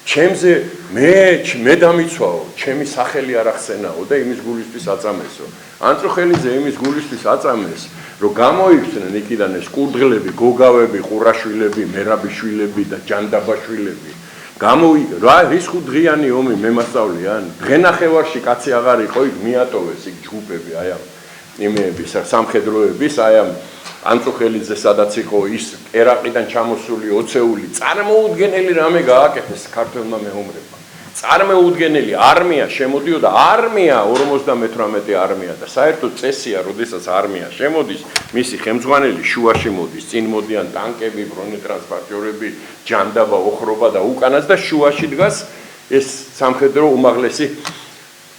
ჩემზე მე დამიცვაო, ჩემი სახელი არ ახსენაო და იმის გულისთვის აწამესო. ანწუხელიძე იმის გულისთვის აწამეს, რომ გამოიქცნენ იქიდან ეს კურდღლები, გოგავები, ყურაშვილები, მერაბიშვილები და ჯანდაბაშვილები. რა რისხუდღიანი ომი მემასწავლიან დღენახევარში კაცი აღარ იყო იქ მიატოვეს იქ ჯგუფები აი ამ იმეების სამხედროების აი ამ ანწუხელიძე სადაც იყო ის ერაყიდან ჩამოსული ოცეული წარმოუდგენელი რამე გააკეთეს ქართველმა მეომრებმა წარმოუდგენელი არმია შემოდიოდა არმია 58 არმია და საერთოდ წესია როდესაც არმია შემოდის მისი ხელმძღვანელი შუაში მოდის წინ მოდიან ტანკები ბრონეტრანსპორტიორები ჯანდაბა ოხრობა და უკანაც და შუაში დგას ეს სამხედრო უმაღლესი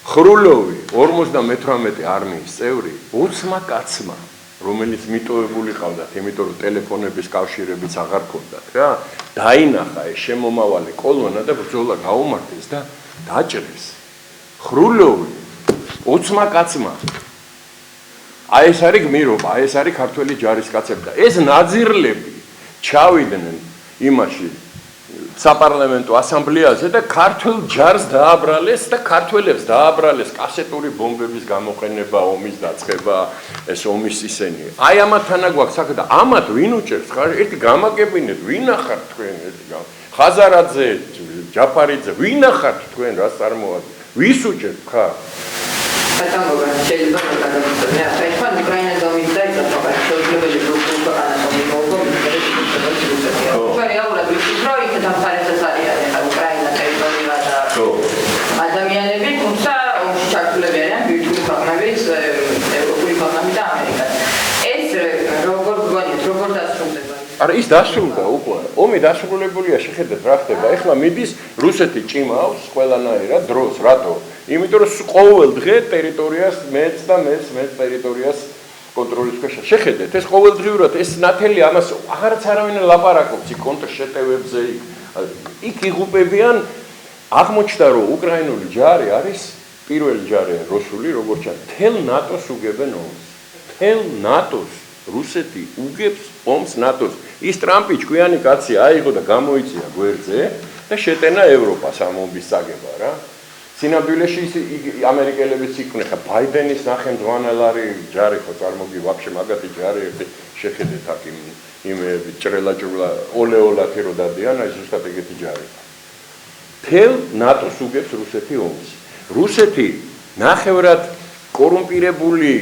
ხრულოვი 58 არმიის წევრი ოცმა კაცმა რომელიც მიტოვებული ყავდათ იმიტომ რომ ტელეფონების კავშირებიც აღარ ქონდათ რა დაინახა ეს შემომავალი კოლონა და ბრძოლა გაუმართეს და დაჭრეს ხრულოვი 20 კაცმა აი ეს არის გმირობა აი ეს არის ქართველი ჯარისკაცები და ეს ნაძირლები ჩავიდნენ იმაში საპარლამენტო ასამბლეაზე და ქართულ ჯარს დააბრალეს და ქართველებს დააბრალეს კასეტური ბომბების გამოყენება, ომის დაწყება, ეს ომის ისენი. აი ამათანა გვაქვს საქმე და ამათ ვინ უჭერს? ერთი გამაგებინეთ, ვინ ახართ თქვენ ერთი ხაზარაძე, ჯაფარიძე, ვინ ახართ თქვენ რას წარმოადგენთ? ვის უჭერთ ხარ? ბატონო, შეიძლება გადავიდე. აი თქვენ უკრაინას გამიდდა ის ახლა შეიძლება როგორ ანატომი მოგონი რეალურად ვიცით რომ იქ დამხარებას არის ახლა უკრაინა ტერიტორია და ადამიანები თუმცა ჩართულები არიან ბირთვული ქვეყნების ევროპული ქვეყნები და ამერიკა ეს როგორ გგონიათ როგორ დასრულდება არა ის დასრულდა უკვე ომი დასრულებულია შეხედეთ რა ხდება ეხლა მიდის რუსეთი ჭიმავს ყველანაირად დროს რატო იმიტომ რომ ყოველ დღე ტერიტორიას მეც და მეც ტერიტორიას კონტროლის ქვეშ შეხედეთ ეს ყოველდღიურად ეს ნათელი ამას აღარც არავინ ლაპარაკობს იქ კონტრშეტევებზე იქ იღუპებიან აღმოჩნდა რომ უკრაინული ჯარი არის პირველი ჯარია რუსული როგორც თელ ნატოს უგებენ ომს თელ ნატოს რუსეთი უგებს ომს ნატოს ის ტრამპი ჭკვიანი კაცი აიღო და გამოიწია გვერდზე და შეტენა ევროპას ამ ომის წაგება რა სინამდვილეში ამერიკელებიც იყვნენ ხა ბაიდენის ნახემძღვანელარი ჯარი ხო წარმოგი ვაფშე მაგათი ჯარი ერთი შეხედეთ აქ იმეები ჭრელა ოლეოლათი რო დადიან აი ზუსტად ეგეთი ჯარი თელ ნატოს უგებს რუსეთი ომს რუსეთი ნახევრად კორუმპირებული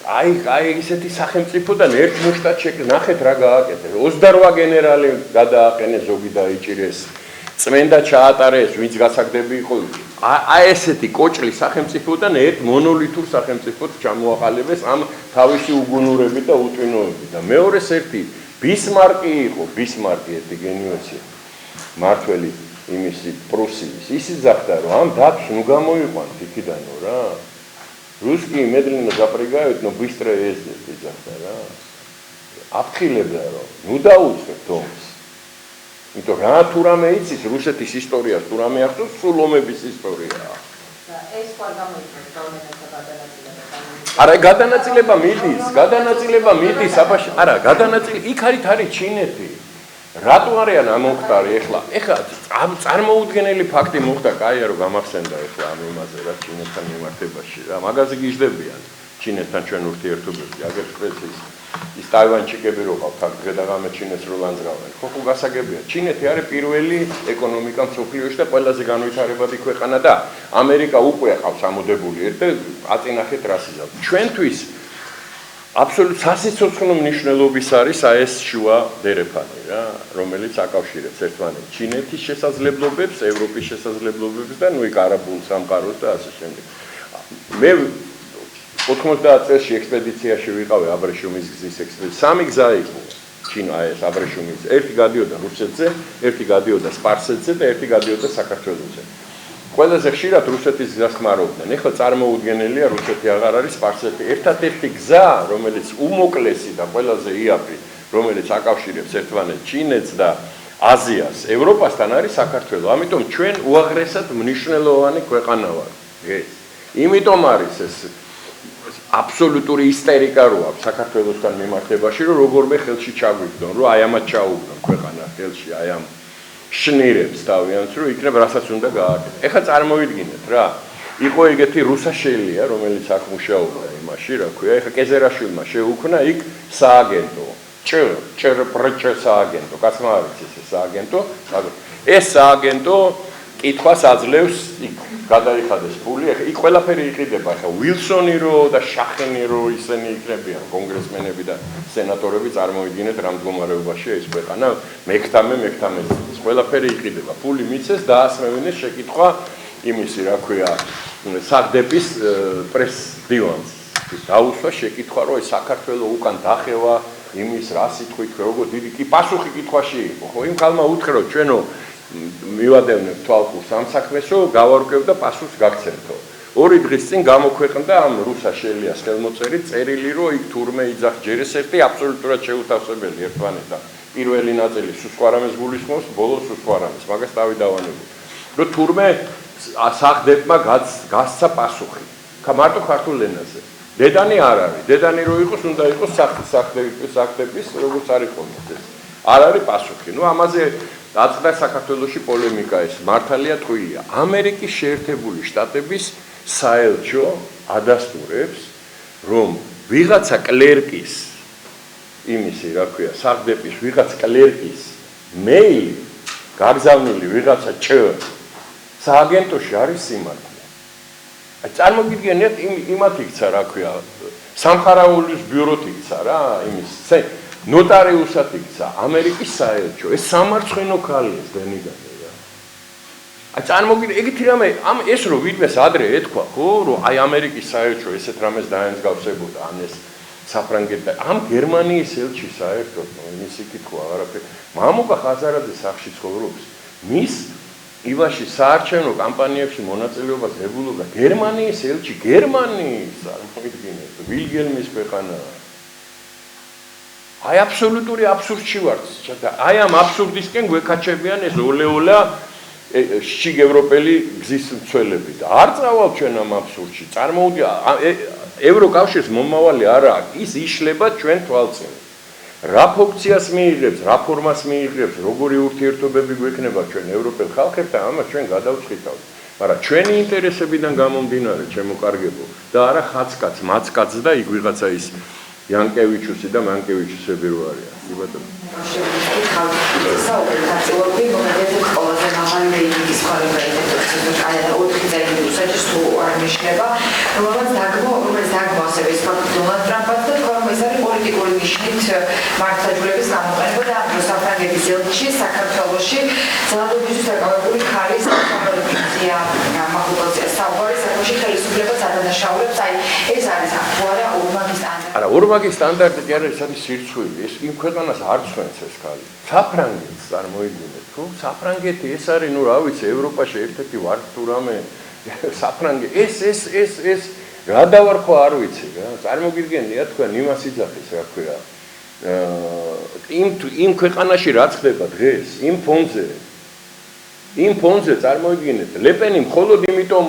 აი ისეთი სახელმწიფოდან ერთ მუშტად ნახეთ რა გააკეთეს 28 გენერალი გადააყენეს ზოგი დაიჭირეს წმენდა ჩაატარეს ვინც გასაგდები იყო აი ესეთი კოჭლი სახელმწიფოდან ერთ მონოლითურ სახელმწიფოდ ჩამოაყალიბეს ამ თავისი უგუნურებით და უტვინოებით და მეორეს ერთი ბისმარკი იყო ბისმარკი ერთი გენიოსი მართველი იმისი პრუსიის ის იძახდა რომ ამ დათს ნუ გამოიყვანთ იქიდანო რა რუსკი медленно запрягают но быстро ездят იძახდა რა აფრთხილებდა რომ ნუ დაუწყებთ ომს იმიტომ რა თუ რამე იცის რუსეთის ისტორიას თუ რამე ახსოვს სულ ომების ისტორიაა ეს ყარ გამოიწვევს გავლენათა გადანაწილება არა გადანაწილება მიდის აბაში არა გადანაწილება იქ არის ჩინეთი რატო არიან ამოხტარი ეხლა წარმოუდგენელი ფაქტი მოხდა კაია რომ გამახსენდა ეხლა ამ იმაზე რა ჩინეთთან მიმართებაში რა მაგაზე გიждდებიან ჩინეთთან ჩვენ ურთიერთობებში აგერ სპეციის ის ტაივანჩიკები რო ყავთ აქ დღე-დაღამე ჩინეთს რო ლანძღავენ ხო გასაგებია ჩინეთი არის პირველი ეკონომიკა მსოფლიოში და ყველაზე განვითარებადი ქვეყანა და ამერიკა უკვე ყავს ამოდებული ერთ აწინახეთ რასიზმს ჩვენთვის აბსოლუტ სასიცოცხლო მნიშვნელობის არის ეს შუა დერეფანი რა რომელიც აკავშირებს ერთმანეთს ჩინეთის შესაძლებლობებს ევროპის შესაძლებლობებს და ნუ იქ არაბულ სამყაროს და ასე შემდეგ მე 90 წელს ექსპედიციაში ვიყავი აბრეშუმის გზის ექსპედიციაში სამი გზა იყო ჩინა ეს აბრეშუმის ერთი გადიოდა რუსეთზე ერთი გადიოდა სპარსეთზე და ერთი გადიოდა საქართველოსზე ყველაზე ხშირად რუსეთის გზას ხმარობდნენ. ეხლა წარმოუდგენელია რუსეთი აღარ არის სპარსეთი. ერთადერთი გზა, რომელიც უმოკლესი და ყველაზე იაფი, რომელიც აკავშირებს ერთმანეთს ჩინეთს და აზიას, ევროპასთან არის საქართველო. ამიტომ ჩვენ უაღრესად მნიშვნელოვანი ქვეყანა ვართ. ეს. იმიტომ არის ეს აბსოლუტური ისტერიკა რო აქვს საქართველოსთან მიმართებაში, რომ როგორმე ხელში ჩაგვიგდონ, რომ აი ამათ ჩაუგდონ ქვეყანა ხელში, აი ამ შნირებს თავიანთს რომ იქნებ რასაც უნდა გააკეთო. ეხლა წარმოვიდგინეთ რა. იყო ეგეთი რუსაშელია, რომელიც აქ მუშაობდა იმაში, რა ქვია, ეხლა კეზერაშვილმა შეუქმნა იქ სააგენტო. ჭრ სააგენტო, კაცმა არის ეს სააგენტო. ეს სააგენტო კითხვას აძლევს იქ გადაიხადეს ფული, ეხლა იქ ყველაფერი იყიდება, ეხლა უილსონი რო და შახენი რო ისინი იქნებიან კონგრესმენები და სენატორები წარმოვიდგინეთ რა მდგომარეობაშია ეს ქვეყანა, მექთამე ყველაფერი იყიდება, ფული მიცეს და ასმევინეს შეკითხვა იმისი, რა ქვია, საგდეპის პრეს დივანს. დაუსვა შეკითხვა, რომ საქართველო უკან დახევა იმის რა სიტყვით, როგორ დიდი კი პასუხი კითხვაში იყო, ხო, იმ ხალმა უთხრა, რომ ჩვენო მივადევნებ თვალყურს ამ საქმესო, გავარკვევ და პასუხს გაგცემთო. 2 დღის წინ გამოქვეყნდა ამ რუსაშელიას ხელმოწერი წერილი, რომ იქ თურმე იძახ ჯერ ეს ერთი აბსოლუტურად შეუთავსებელი ერთმანეთთან. პირველი ნაწილი სუსყვარამეს გულისხმობს, ბოლოს სუსყვარამეს, მაგას თავი დავანებო. რომ თურმე საგდებმა გასცა პასუხი. მარტო ქართულ ენაზე. დედანი არ არის. დედანი რო იყოს, უნდა იყოს საგდების, როგორც არის ხოლმე ეს. არ არის პასუხი. ნუ ამაზე დაწყდა საქართველოში პოლემიკა ეს მართალია თქვია. ამერიკის შეერთებული შტატების საელჩო ადასტურებს, რომ ვიღაცა კლერკის იმისი, რა ქვია, საგდების ვიღაც კლერკის მეილი გაგზავნილი ვიღაცა სააგენტოში არის სიმართლე. აი წარმოგიდგენიათ იმათ იქცა, რა ქვია, სამხარაულის ბიუროთ იქცა რა, იმის ნოტარიუსად იქცა ამერიკის საელჩო. ეს სამარცხვინო ქალი ეს დენიგანე რა. აი წარმოგიდგენთ, ეგეთი რამე ამ ეს რო ვინმეს ადრე ეთქვა, ხო, რომ აი ამერიკის საელჩო ესეთ რამეს დაემსგავსებოდა ან ეს საფრანგეთთან ამ გერმანიის ელჩი საერთოდ მისი კითხვა არაფერი. მამუკა ხაზარაძე სახში ცხოვრობს. მის ივაში საარჩევნო კამპანიებში მონაწილეობას ებულობდა გერმანიის ელჩი, გერმანიის, წარმოგიდგინეთ, ვილგელმის ქვეყანა. აი აბსოლუტური აბსურდში ვართ. აი ამ აბსურდისკენ გვეკაჩებიან ეს ოლეოლა შიგ ევროპელი გზის მცველები და არ წავალ ჩვენ ამ აბსურდში. ევროკავშირის მომავალი არა აქვს, ის იშლება ჩვენ თვალწინ. რა ფუნქციას მიიღებს, რა ფორმას მიიღებს, როგორი ურთიერთობები გვექნება ჩვენ ევროპელ ხალხებთან, ამას ჩვენ გადავწყვიტავთ. მაგრამ ჩვენი ინტერესებიდან გამომდინარე, ჩემო კარგებო, და არა ხაცკაც, მაცკაც და იქ ვიღაცა ის იანკევიჩუსი და მანკევიჩუსები რო არიან. კი ბატონო. პოლიტიკური ნიშნით მართლმსაჯულების გამოყენება და ამ საფრანგეთის ელჩი საქართველოში ძალადობისთვის დაკავებული ხარის სამხედრო მისია მაღლობაზე საუბარი სამუშაოში ხელისუფლებას ადანაშაულებს, აი ეს არის თუ არა ორმაგი სტანდარტი. არა, ორმაგი სტანდარტი კი არა, ეს არის სირცხვილი. ეს იმ ქვეყანას არ ცვენს ეს ხალი. საფრანგეთს წარმოიდგინეთ, თუ საფრანგეთი ეს არის, ნუ რა ვიცი, ევროპაში ერთ-ერთი ვართ თუ რამე საფრანგე ეს რა დავარქვა არ ვიცი რა. წარმოგიდგენია თქვენ იმას იძახის რა ქვია. იმ ქვეყანაში რაც ხდება დღეს, იმ ფონზე წარმოიდგინეთ, ლეპენი მხოლოდ იმიტომ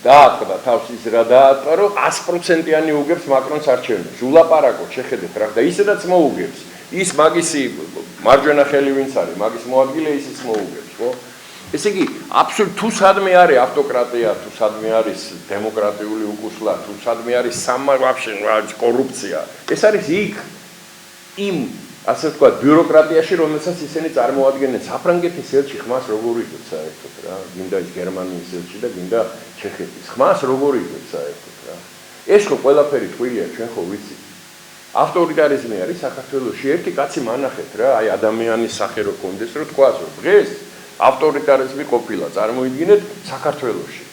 დაატყდა თავს ის რა დაატყდა, რომ 100%-იანი უგებს მაკრონს არჩევნებს. ულაპარაკოთ, შეხედეთ რა და ისედაც მოუგებს. ის მაგისი მარჯვენა ხელი ვინც არის, მაგის მოადგილე ისიც მოუგებს, ხო? ესე იგი, აბსოლუტურად თუ სადმე არის ავტოკრატია, თუ სადმე არის დემოკრატიული უკუსლა, თუ სადმე არის კორუფცია, ეს არის იქ იმ ასე ვთქვათ, ბიუროკრატიაში, რომელსაც ისინი წარმოადგენენ. საფრანგეთის ელჩი ხმას როგორ იღებს საერთოდ რა? გინდა ის გერმანიის ელჩი და გინდა ჩეხეთის. ხმას როგორ იღებს საერთოდ რა? ეს ხო ყველაფერი თვლია, ჩვენ ხო ვიცით. ავტორიტარიზმი არის საქართველოში. ერთი კაცი მანახეთ რა, აი ადამიანის სახე რო კონდეს, რომ თქვას, რომ დღეს ავტორიტარიზმი ყოფილა, წარმოიდგინეთ საქართველოში.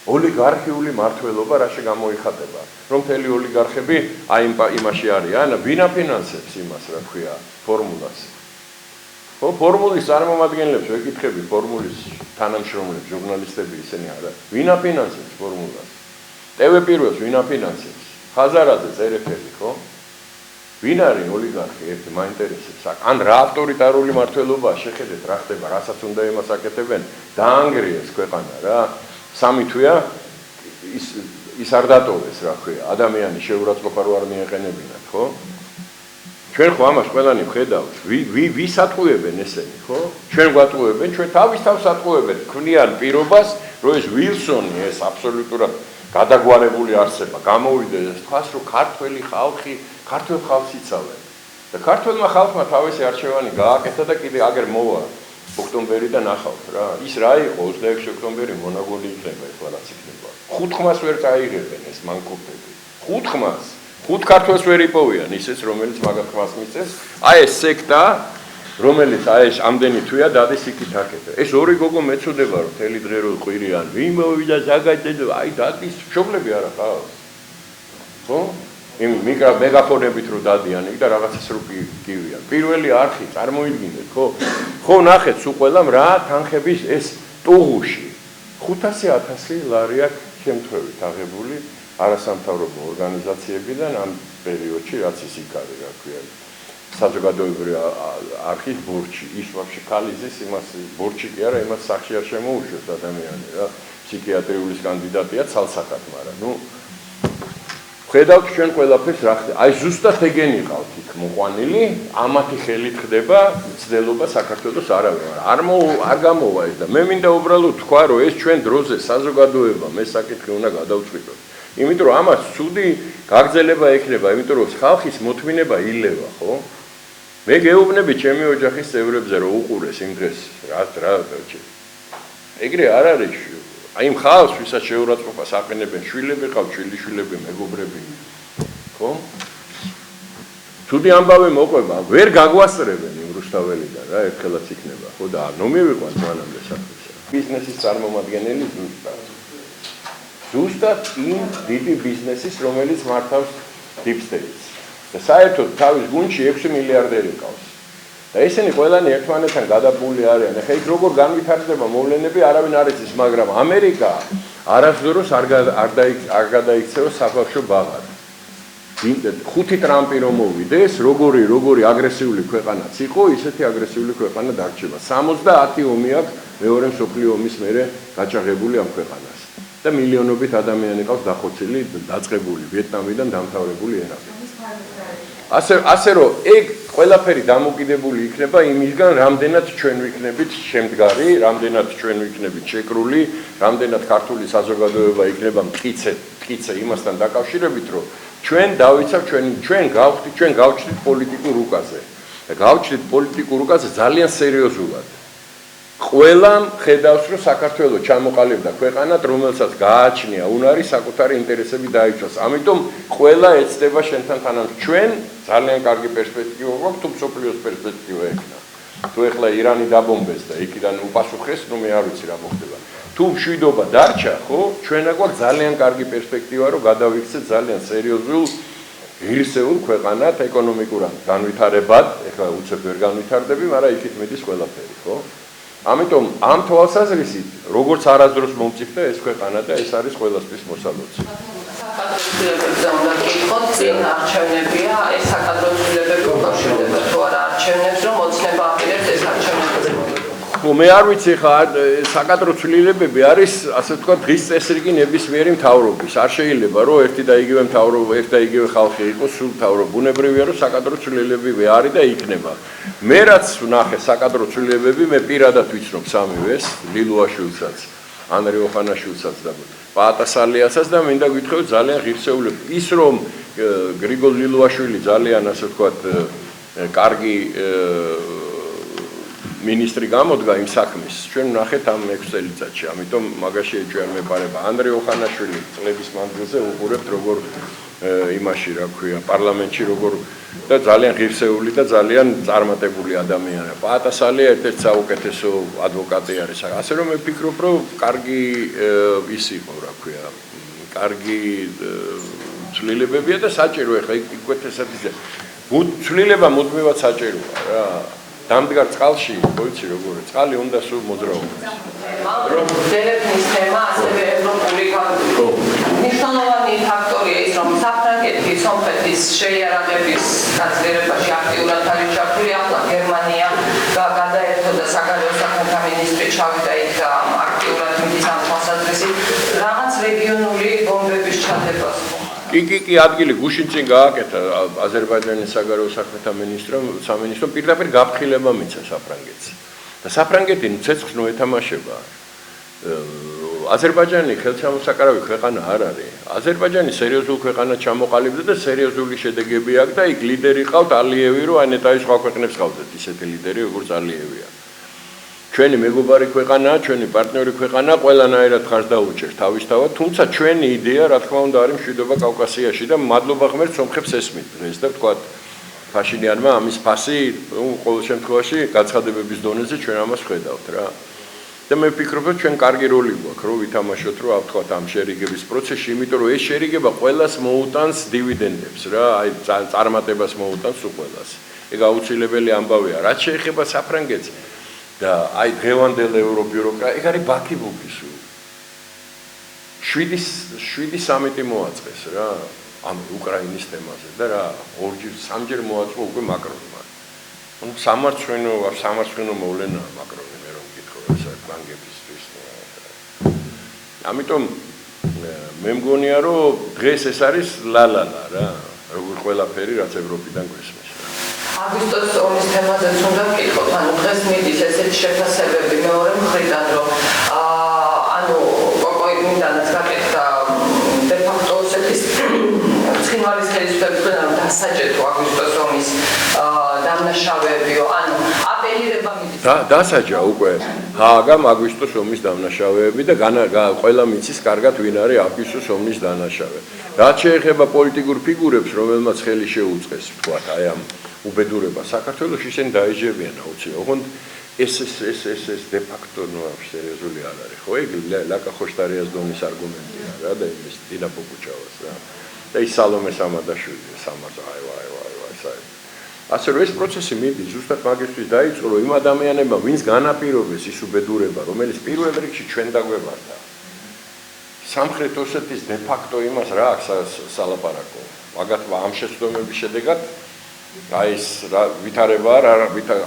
ოლიგარქიული მართლობა რაში გამოიხატება, რომ მთელი ოლიგარქები აი იმაში არიან, ვინ აფინანსებს იმას, რა ქვია, ფორმულას. ხო, ფორმულის წარმომადგენლებს ვეკითხები, ფორმულის თანამშრომლებს, ჟურნალისტები ისინი არა. ვინ აფინანსებს ფორმულას? TV პირველს ვინ აფინანსებს? ხაზარაძე წერეთელი, ხო? ვინ არის ოლიგარქი? ერთი მაინტერესებს. ან რა ავტორიტარული მართლობაა, შეხედეთ რა ხდება, რასაც უნდა იმას აკეთებენ, დაანგრიეს ქვეყანა რა. სამი თვეა ის არ დატოვეს რა ქვია, ადამიანის შეურაცხყოფა რო არ მიეყენებინათ, ხო? ჩვენ ხო ამას ყველანი ვხედავთ, ვის ატყუებენ ესენი, ხო? ჩვენ გვატყუებენ, ჩვენ თავის თავს ატყუებენ, ქმნიან პირობას, რომ ეს ვილსონი, ეს აბსოლუტურად გადაგვარებული არსება, გამოვიდეს თქვას, რომ ქართველი ხალხი, ქართველ ხალხს იცავენ. და ქართველმა ხალხმა თავისი არჩევანი გააკეთა და კიდე აგერ მოვა ოქტომბერი და ნახავთ რა. ის რა იყო 26 ოქტომბერი მონაგოლი იქნება ახლა რაც იქნება. 5 ხმას ვერ წაიღებენ ეს მანქურტები. 5 ხმას. 5 ქართველს ვერ იპოვიან ისიც რომელიც მაგათ ხმას მისცეს. აი ეს სექტა რომელიც აი ეს ამდენი თვეა დადის იქით აკეთე. ეს ორი გოგო მეწოდება რომ თელი დღე რო ყვირიან. ვინ მოვიდა საგაჭედო? აი დადის მშობლები არა ყავს. ხო? იმ მეგაფონებით რო დადიან იქ და რაღაცას რო გივიან. პირველი არხი წარმოიდგინეთ, ხო? ხო ნახეთ სულ ყველამ რა თანხების ეს ტუღუში 500,000 ლარი აქვს შემთხვევით აღებული არასამთავრობო ორგანიზაციებიდან ამ პერიოდში რაც ის იქ არის, რა ქვია. საზოგადოებრივი არხის ბურჩი, ის ვაფშე ქალიზის იმას ბურჩი კი არა, იმას სახში არ შემოუშვებს ადამიანი რა. ფსიქიატრიულის კანდიდატია ცალსახად, მაგრამ ნუ ხედავთ ჩვენ ყველაფერს რა ხდება. აი ზუსტად ეგენი ყავთ იქ მოყვანილი, ამათი ხელით ხდება ცდელობა საქართველოს არავინ არ გამოვა ეს და მე მინდა უბრალოდ თქვა რომ ეს ჩვენ დროზე საზოგადოებამ ეს საკითხი უნდა გადავწყვიტოთ. იმიტომ რომ ამას ცუდი გაგრძელება ექნება, იმიტომ რომ ხალხის მოთმინება ილევა, ხო? მე გეუბნები ჩემი ოჯახის წევრებზე რომ უყურეს იმ დღეს რა ეგრე არ არის აი იმ ხალხს ვისაც შეურაცხყოფას აყენებენ შვილები ყავთ, შვილიშვილები, მეგობრები. ხო? ცუდი ამბავი მოყვება, ვერ გაგვასწრებენ იმ რუსთაველიდან რა, ერთხელაც იქნება, ხო და არ მომივიყვანთ მანამდე საქმეში. ბიზნესის წარმომადგენელი ზუსტად იმ დიდი ბიზნესის, რომელიც მართავს deep state-ს. და საერთოდ თავის გუნდში 6 მილიარდერი ყავს. და ისინი ყველანი ერთმანეთთან გადაბული არიან. ეხლა იქ როგორ განვითარდება მოვლენები, არავინ არ იცის, მაგრამ ამერიკა არასდროს არ გადაიქცევა საბავშვო ბაღად. 5 ტრამპი რომ მოვიდეს, როგორი აგრესიული ქვეყანაც იყო, ისეთი აგრესიული ქვეყანა დარჩება. 70 ომი აქვს მეორე მსოფლიო ომის მერე გაჭაღებული ამ ქვეყანას. და მილიონობით ადამიანი ყავს დახოცილი, დაწყებული ვიეტნამიდან დამთავრებული ერაყი. ასე რომ ეგ ყველაფერი დამოკიდებული იქნება იმისგან, რამდენად ჩვენ ვიქნებით შემდგარი, რამდენად ჩვენ ვიქნებით შეკრული, რამდენად ქართული საზოგადოება იქნება მტკიცე იმასთან დაკავშირებით, რომ ჩვენ დავიცავ ჩვენ გავჩნდით პოლიტიკურ უკაზე. და გავჩნდით პოლიტიკურ უკაზე ძალიან სერიოზულად. ყველამ ხედავს, რომ საქართველოს ჩამოყალიბდა ქვეყანად, რომელსაც გააჩნია უნარი საკუთარი ინტერესები დაიცვას. ამიტომ ყველა ეცდება შენთან თანამშრომლობას. ჩვენ ძალიან კარგი პერსპექტივა გვაქვს, თუ მსოფლიოს პერსპექტივა ექნა. თუ ეხლა ირანი დაბომბეს და იქიდან უპასუხეს, ნუ მე არ ვიცი რა მოხდება. თუ მშვიდობა დარჩა, ხო, ჩვენ აგვაქვს ძალიან კარგი პერსპექტივა, რომ გადავიქცეთ ძალიან სერიოზულ ღირსეულ ქვეყანად ეკონომიკურად განვითარებად, ეხლა უცებ ვერ განვითარდები, მაგრამ იქით მიდის ყველაფერი, ხო? ამიტომ ამ თვალსაზრისით, როგორც არასდროს მომწიფდა ეს ქვეყანა და ეს არის ყველასთვის მოსალოდნელი. საკადროცვილებებზე უნდა გითხოთ, წინ არჩევნებია, ეს საკადროცვილებები უკავშირდება თუ არა არჩევნებს, რომ ოცნება აპირებს ეს არჩევნები. მე არ ვიცი ხა საკადრო ცვლილებები არის ასე ვთქვათ დღის წესრიგი ნებისმიერი მთავრობის. არ შეიძლება რომ ერთი და იგივე მთავრობა, ერთი და იგივე ხალხი იყოს სულ მთავრობა. ბუნებრივია რომ საკადრო ცვლილებები არის და იქნება. მე რაც ვნახე საკადრო ცვლილებები, მე პირადად ვიცნობ სამივეს, ლილუაშვილსაც, ანრი ოხანაშვილსაც და პაატასალიასაც და მინდა გითხრათ ძალიან ღირსეულები. ის რომ გრიგოლ ლილუაშვილი ძალიან ასე ვთქვათ კარგი მინისტრი გამოდგა იმ საქმის. ჩვენ ვნახეთ ამ 6 წელიწადში, ამიტომ მაგაში ჩვენ მეპარება ანდრე ოხანაშვილი წლების მანძილზე უყურებთ როგორ იმაში რა ქვია პარლამენტში როგორ და ძალიან ღირსეული და ძალიან წარმატებული ადამიანია. პაატასალია ერთ-ერთი საუკეთესო ადვოკატი არის. ასე რომ მე ვფიქრობ, რომ კარგი ის იყო რა ქვია, კარგი ცვლილებებია და საჭირო ეხლა იკვეთესად ისე. ცვლილება მუდმივად საჭიროა რა. დამდგარ წყალში, ვიცი როგორ წყალი უნდა სულ მოძრაობას. რომ დელეფნის თემა ასევე ევროპული მნიშვნელოვანი ფაქტორია ის, რომ საფრანგეთი სომხეთის შეიარაღების გაძლიერებაში აქტიურად არის ჩართული. ახლა გერმანია გადაერთო და საგარეო საქმეთა მინისტრი ჩავიდა იქ და აქტიურად მიდის ამ თვალსაზრისით რაღაც რეგიონული ბომბების ჩადებას. კი ადგილი გუშინ წინ გააკეთა აზერბაიჯანის საგარეო საქმეთა სამინისტრომ პირდაპირ გაფრთხილება მიცა საფრანგეთს. და საფრანგეთი ცეცხლს ნუ ეთამაშება. აზერბაიჯანი ხელშემოსაკრავი ქვეყანა არ არის. აზერბაიჯანი სერიოზულ ქვეყანად ჩამოყალიბდა და სერიოზული შედეგები აქვს და იქ ლიდერი ყავთ ალიევი, რომ აი ნეტავის სხვა ქვეყნებს ყავდათ ისეთი ლიდერი, როგორც ალიევია. ჩვენი მეგობარი ქვეყანაა, ჩვენი პარტნიორი ქვეყანაა, ყველანაირად ხარს დაუჭერთ თავისთავად, თუმცა ჩვენი იდეა, რა თქმა უნდა, არის მშვიდობა კავკასიაში და მადლობა ღმერთს სომხებს ესმით დღეს და ვთქვათ ფაშინიანმა ამის ფასი, ყოველ შემთხვევაში გაცხადებების დონეზე ჩვენ ამას ვხედავთ რა. და მე ვფიქრობ, რომ ჩვენ კარგი როლი გვაქვს, რომ ვითამაშოთ, რომ ვთქვათ ამ შერიგების პროცესში, იმიტომ რომ ეს შერიგება ყველას მოუტანს დივიდენდებს რა, აი წარმატებას მოუტანს უყველას. ეგ აუცილებელი ამბავია. რაც შეეხება საფრანგეთს და აი დღევანდელ ევრობიუროკრატია, ეგ არის ბაქი-ბუქი სულ. 7 სამიტი მოაწყეს რა, ამ უკრაინის თემაზე და რა, 2-3 მოაწყო უკვე მაკრონმა. ანუ სამარცხვინო მოვლენა მაკრონი მე რომ გითხო ეს ბანკებისთვის. ამიტომ მე მგონია რომ დღეს ეს არის ლა-ლა-ლა რა, როგორ ყველაფერი რაც ევროპიდან გვესმის. აგვისტოს ომის თემაზეც უნდა ვკითხოთ, ანუ დღეს მიდის ესეთი შეფასებები მეორე მხრიდან, რომ ანუ მინდანაც გაკეთდა დე-ფაქტო ესეთის ცხინვალის ხელისუფლებისგან რომ დასაჯეთო აგვისტოს ომის დამნაშავეებიო, ანუ აპელირება მიდის. დასაჯა უკვე ჰააგამ აგვისტოს ომის დამნაშავეები და ყველა მიცის კარგად ვინ არის აგვისტოს ომის დამნაშავე. რაც შეეხება პოლიტიკურ ფიგურებს, რომელმაც ხელი შეუწყეს, ვთქვათ, აი ამ უბედურება საქართველოში ისინი დაეჯებიან აუცილებლად. ოღონდ ეს დე-ფაქტო ნუ სერიოზული არ არის, ხო? ეგ ლაკა ხოშტარიას დონის არგუმენტია რა და ის დინა პუკუჩავას რა. და ის სალომე სამადაშვილი, აი. ასე რომ ეს პროცესი მიდის ზუსტად მაგისთვის დაიწყო, რომ იმ ადამიანებმა, ვინც განაპირობეს ის უბედურება, რომელიც პირველ რიგში ჩვენ დაგვემართა. სამხრეთ ოსეთის დე-ფაქტო იმას რა აქვს სალაპარაკო. მაგათმა ამ შეცდომების შედეგად აი ეს ვითარება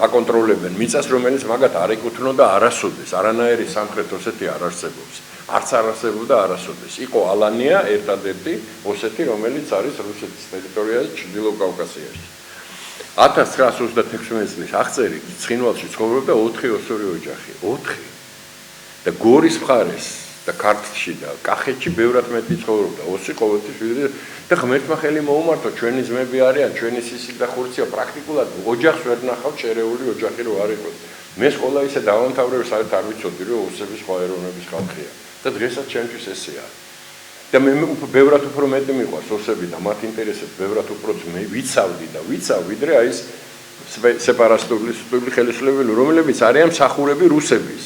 აკონტროლებენ მიწას, რომელიც მაგათ არ ეკუთვნოდა არასოდეს, არანაირი სამხრეთ ოსეთი არ არსებობს. არც არ არსებობდა არასოდეს. იყო ალანია ერთადერთი ოსეთი, რომელიც არის რუსეთის ტერიტორიაზე ჩრდილო კავკასიაში. 1936 წლის აღწერით ცხინვალში ცხოვრობდა 4 ოსური ოჯახი. 4. და გორის მხარეს და ქართლში და კახეთში ბევრად მეტი ცხოვრობდა. ოსი ყოველთვის და ღმერთმა ხელი მოუმართო, ჩვენი ძმები არიან, ჩვენი სისი და ხურცია, პრაქტიკულად ოჯახს ვერ ნახავთ შერეული ოჯახი რო არ იყოს. მე სკოლა ისე დავამთავრე, საერთოდ არ ვიცოდი, რომ ოსების სხვა ეროვნების ხალხია. და დღესაც ჩემთვის ესეა. და მე ბევრად უფრო მეტი მიყვარს ოსები და მათ ინტერესებს ბევრად უფრო მე ვიცავდი და ვიცავ, ვიდრე აი ეს სეპარატისტული ხელისუფლებები, რომლებიც არიან მსახურები რუსების.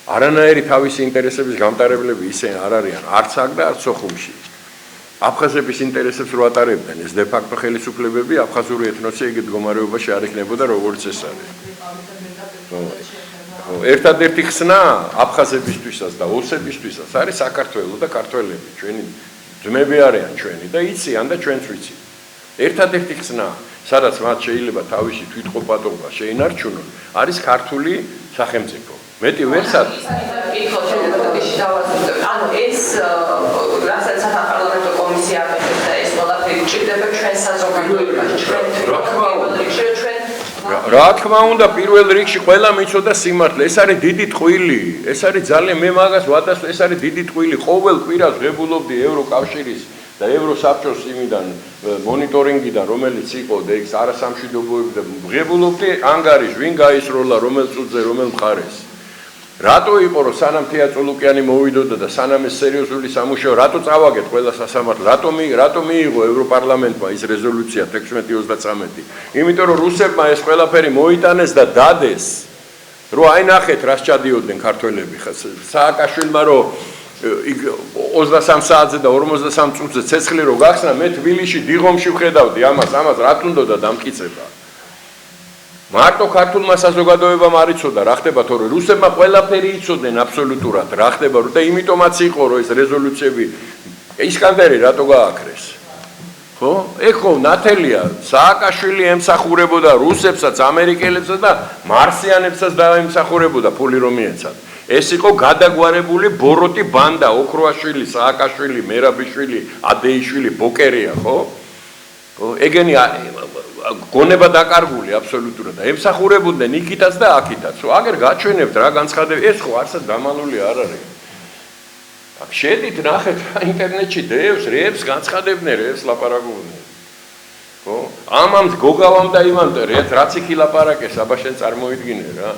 არანაირი თავისი ინტერესების გამტარებლები ისე არ არიან არც აქ და არც სოხუმში. აფხაზების ინტერესებს რო ატარებდნენ ეს დე ფაქტო ხელისუფლებები აფხაზური ეთნოსი ეგ მდგომარეობაში არ იქნებოდა როგორც ეს არის. ერთადერთი ხსნა აფხაზებისთვისაც და ოსებისთვისაც არის საქართველო და ქართველები, ჩვენი ძმები არიან ჩვენი და იციან და ჩვენც ვიცით. ერთადერთი ხსნა, სადაც მათ შეიძლება თავისი თვითყოფადობა შეინარჩუნონ, არის ქართული სახელმწიფო. მეტი ვერსად ანუ ეს რასაც საპარლამენტო კომისია აკეთებს და ეს ყველაფერი ჭირდება ჩვენ საზოგადოებაში, ჩვენ რა თქმა უნდა, პირველ რიგში ყველა მიცოდა სიმართლე. ეს არის დიდი ტყვილი. ეს არის ძალიან მე მაგას ვადასტურებ, ეს არის დიდი ტყვილი. ყოველ კვირას ღებულობდი ევროკავშირის და ევროსაბჭოს იმიდან მონიტორინგიდან, რომელიც იყო და ეს არასამშვიდობოები და ღებულობდი ანგარიშს, ვინ გაისროლა, რომელ წუთზე, რომელ მხარეს. რატო იყო რომ სანამ თეატრულუკიანი მოვიდოდა და სანამ ეს სერიოზული სამუშაო რატო წავაგეთ ყველა სასამართლო რატო მიიღო ევროპარლამენტმა ის რეზოლუცია 1633 იმიტომ რომ რუსებმა ეს ყველაფერი მოიტანეს და დადეს რომ აი ნახეთ რას ჩადიოდნენ ქართველები სააკაშვილმა რომ 23 საათზე და 53 წუთზე ცეცხლი რო გახსნა მე თბილისში დიღომში ვხედავდი ამას რა თუნდოდა დამტკიცება მარტო ქართულმა საზოგადოებამ არ იცოდა რა ხდება თორე რუსებმა ყველაფერი იცოდნენ აბსოლუტურად რა ხდება და იმიტომაც იყო რომ ეს რეზოლუციები ისკანდერი რატო გააქრეს ხო ეხო ნათელია სააკაშვილი ემსახურებოდა რუსებსაც ამერიკელებსაც და მარსიანებსაც დაემსახურებოდა ფული რომ მიეცათ ეს იყო გადაგვარებული ბოროტი ბანდა ოქროაშვილი სააკაშვილი მერაბიშვილი ადეიშვილი ბოკერია ხო ეგენი გონება დაკარგული აბსოლუტურად და ემსახურებოდნენ იქითაც და აქითაც. აგერ გაჩვენებთ რა განცხადები ეს ხო არსად დამალული არ არის. აქ შედით ნახეთ ინტერნეტში რეებს განცხადებდნენ რეებს ლაპარაკობდნენ. ხო? ამამ გოგავამ და იმამ რაც იქ ლაპარაკეს აბა შენ წარმოიდგინე რა.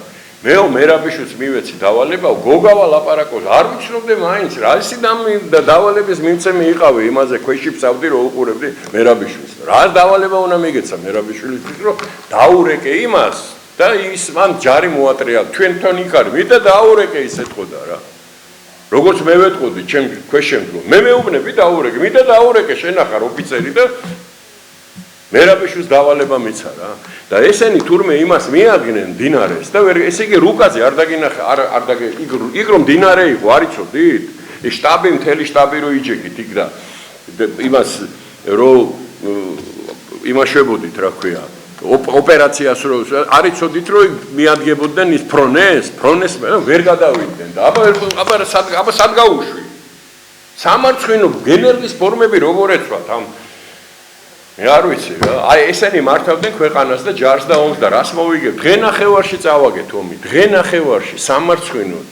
მეო მერაბიშვილს მივეცი დავალება გოგავა ლაპარაკობს არ ვიცნობდე მაინც რა ისი და დავალების მიმცემი იყავი იმაზე ქვეში ფსავდი რომ უყურებდი მერაბიშვილს რა დავალება უნდა მიგეცა მერაბიშვილისთვის რომ დაურეკე იმას და ის მან ჯარი მოატრია თქვენთან იქ არის მე და დაურეკე ის ეთყოდა რა როგორც მე ვეთყოდი ჩემ ქვეშემდგომ მე მეუბნები დაურეკე მე და დაურეკე შენახარ ოფიცერი და მერაბიშვილს დავალება მიცა რა და ესენი თურმე იმას მიადგნენ დინარეს და ესე იგი რუკაზე არ დაგინახე არ დაგე იქ რომ დინარე იყო არ იცოდით ეს შტაბი მთელი შტაბი რო იჯეკით იქ და იმას რო იმაშებოდით რა ქვია ოპერაციას რო არ იცოდით რომ მიადგებოდნენ ის ფრონეს ვერ გადავიდნენ და აბა სად გაუშვი სამარცხვინო გენერლის ფორმები როგორ ეცვათ ამ მე არ ვიცი რა აი ესენი მართავდნენ ქვეყანას და ჯარს და ომს და რას მოვიგებ დღენახევარში წავაგეთ ომი დღენახევარში სამარცხვინოდ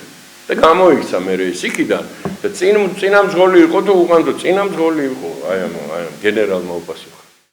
და გამოიქცა მე ეს იქიდან და წინამძღოლი იყო თუ უყანდო წინამძღოლი იყო აი ამ გენერალმა უპასუხა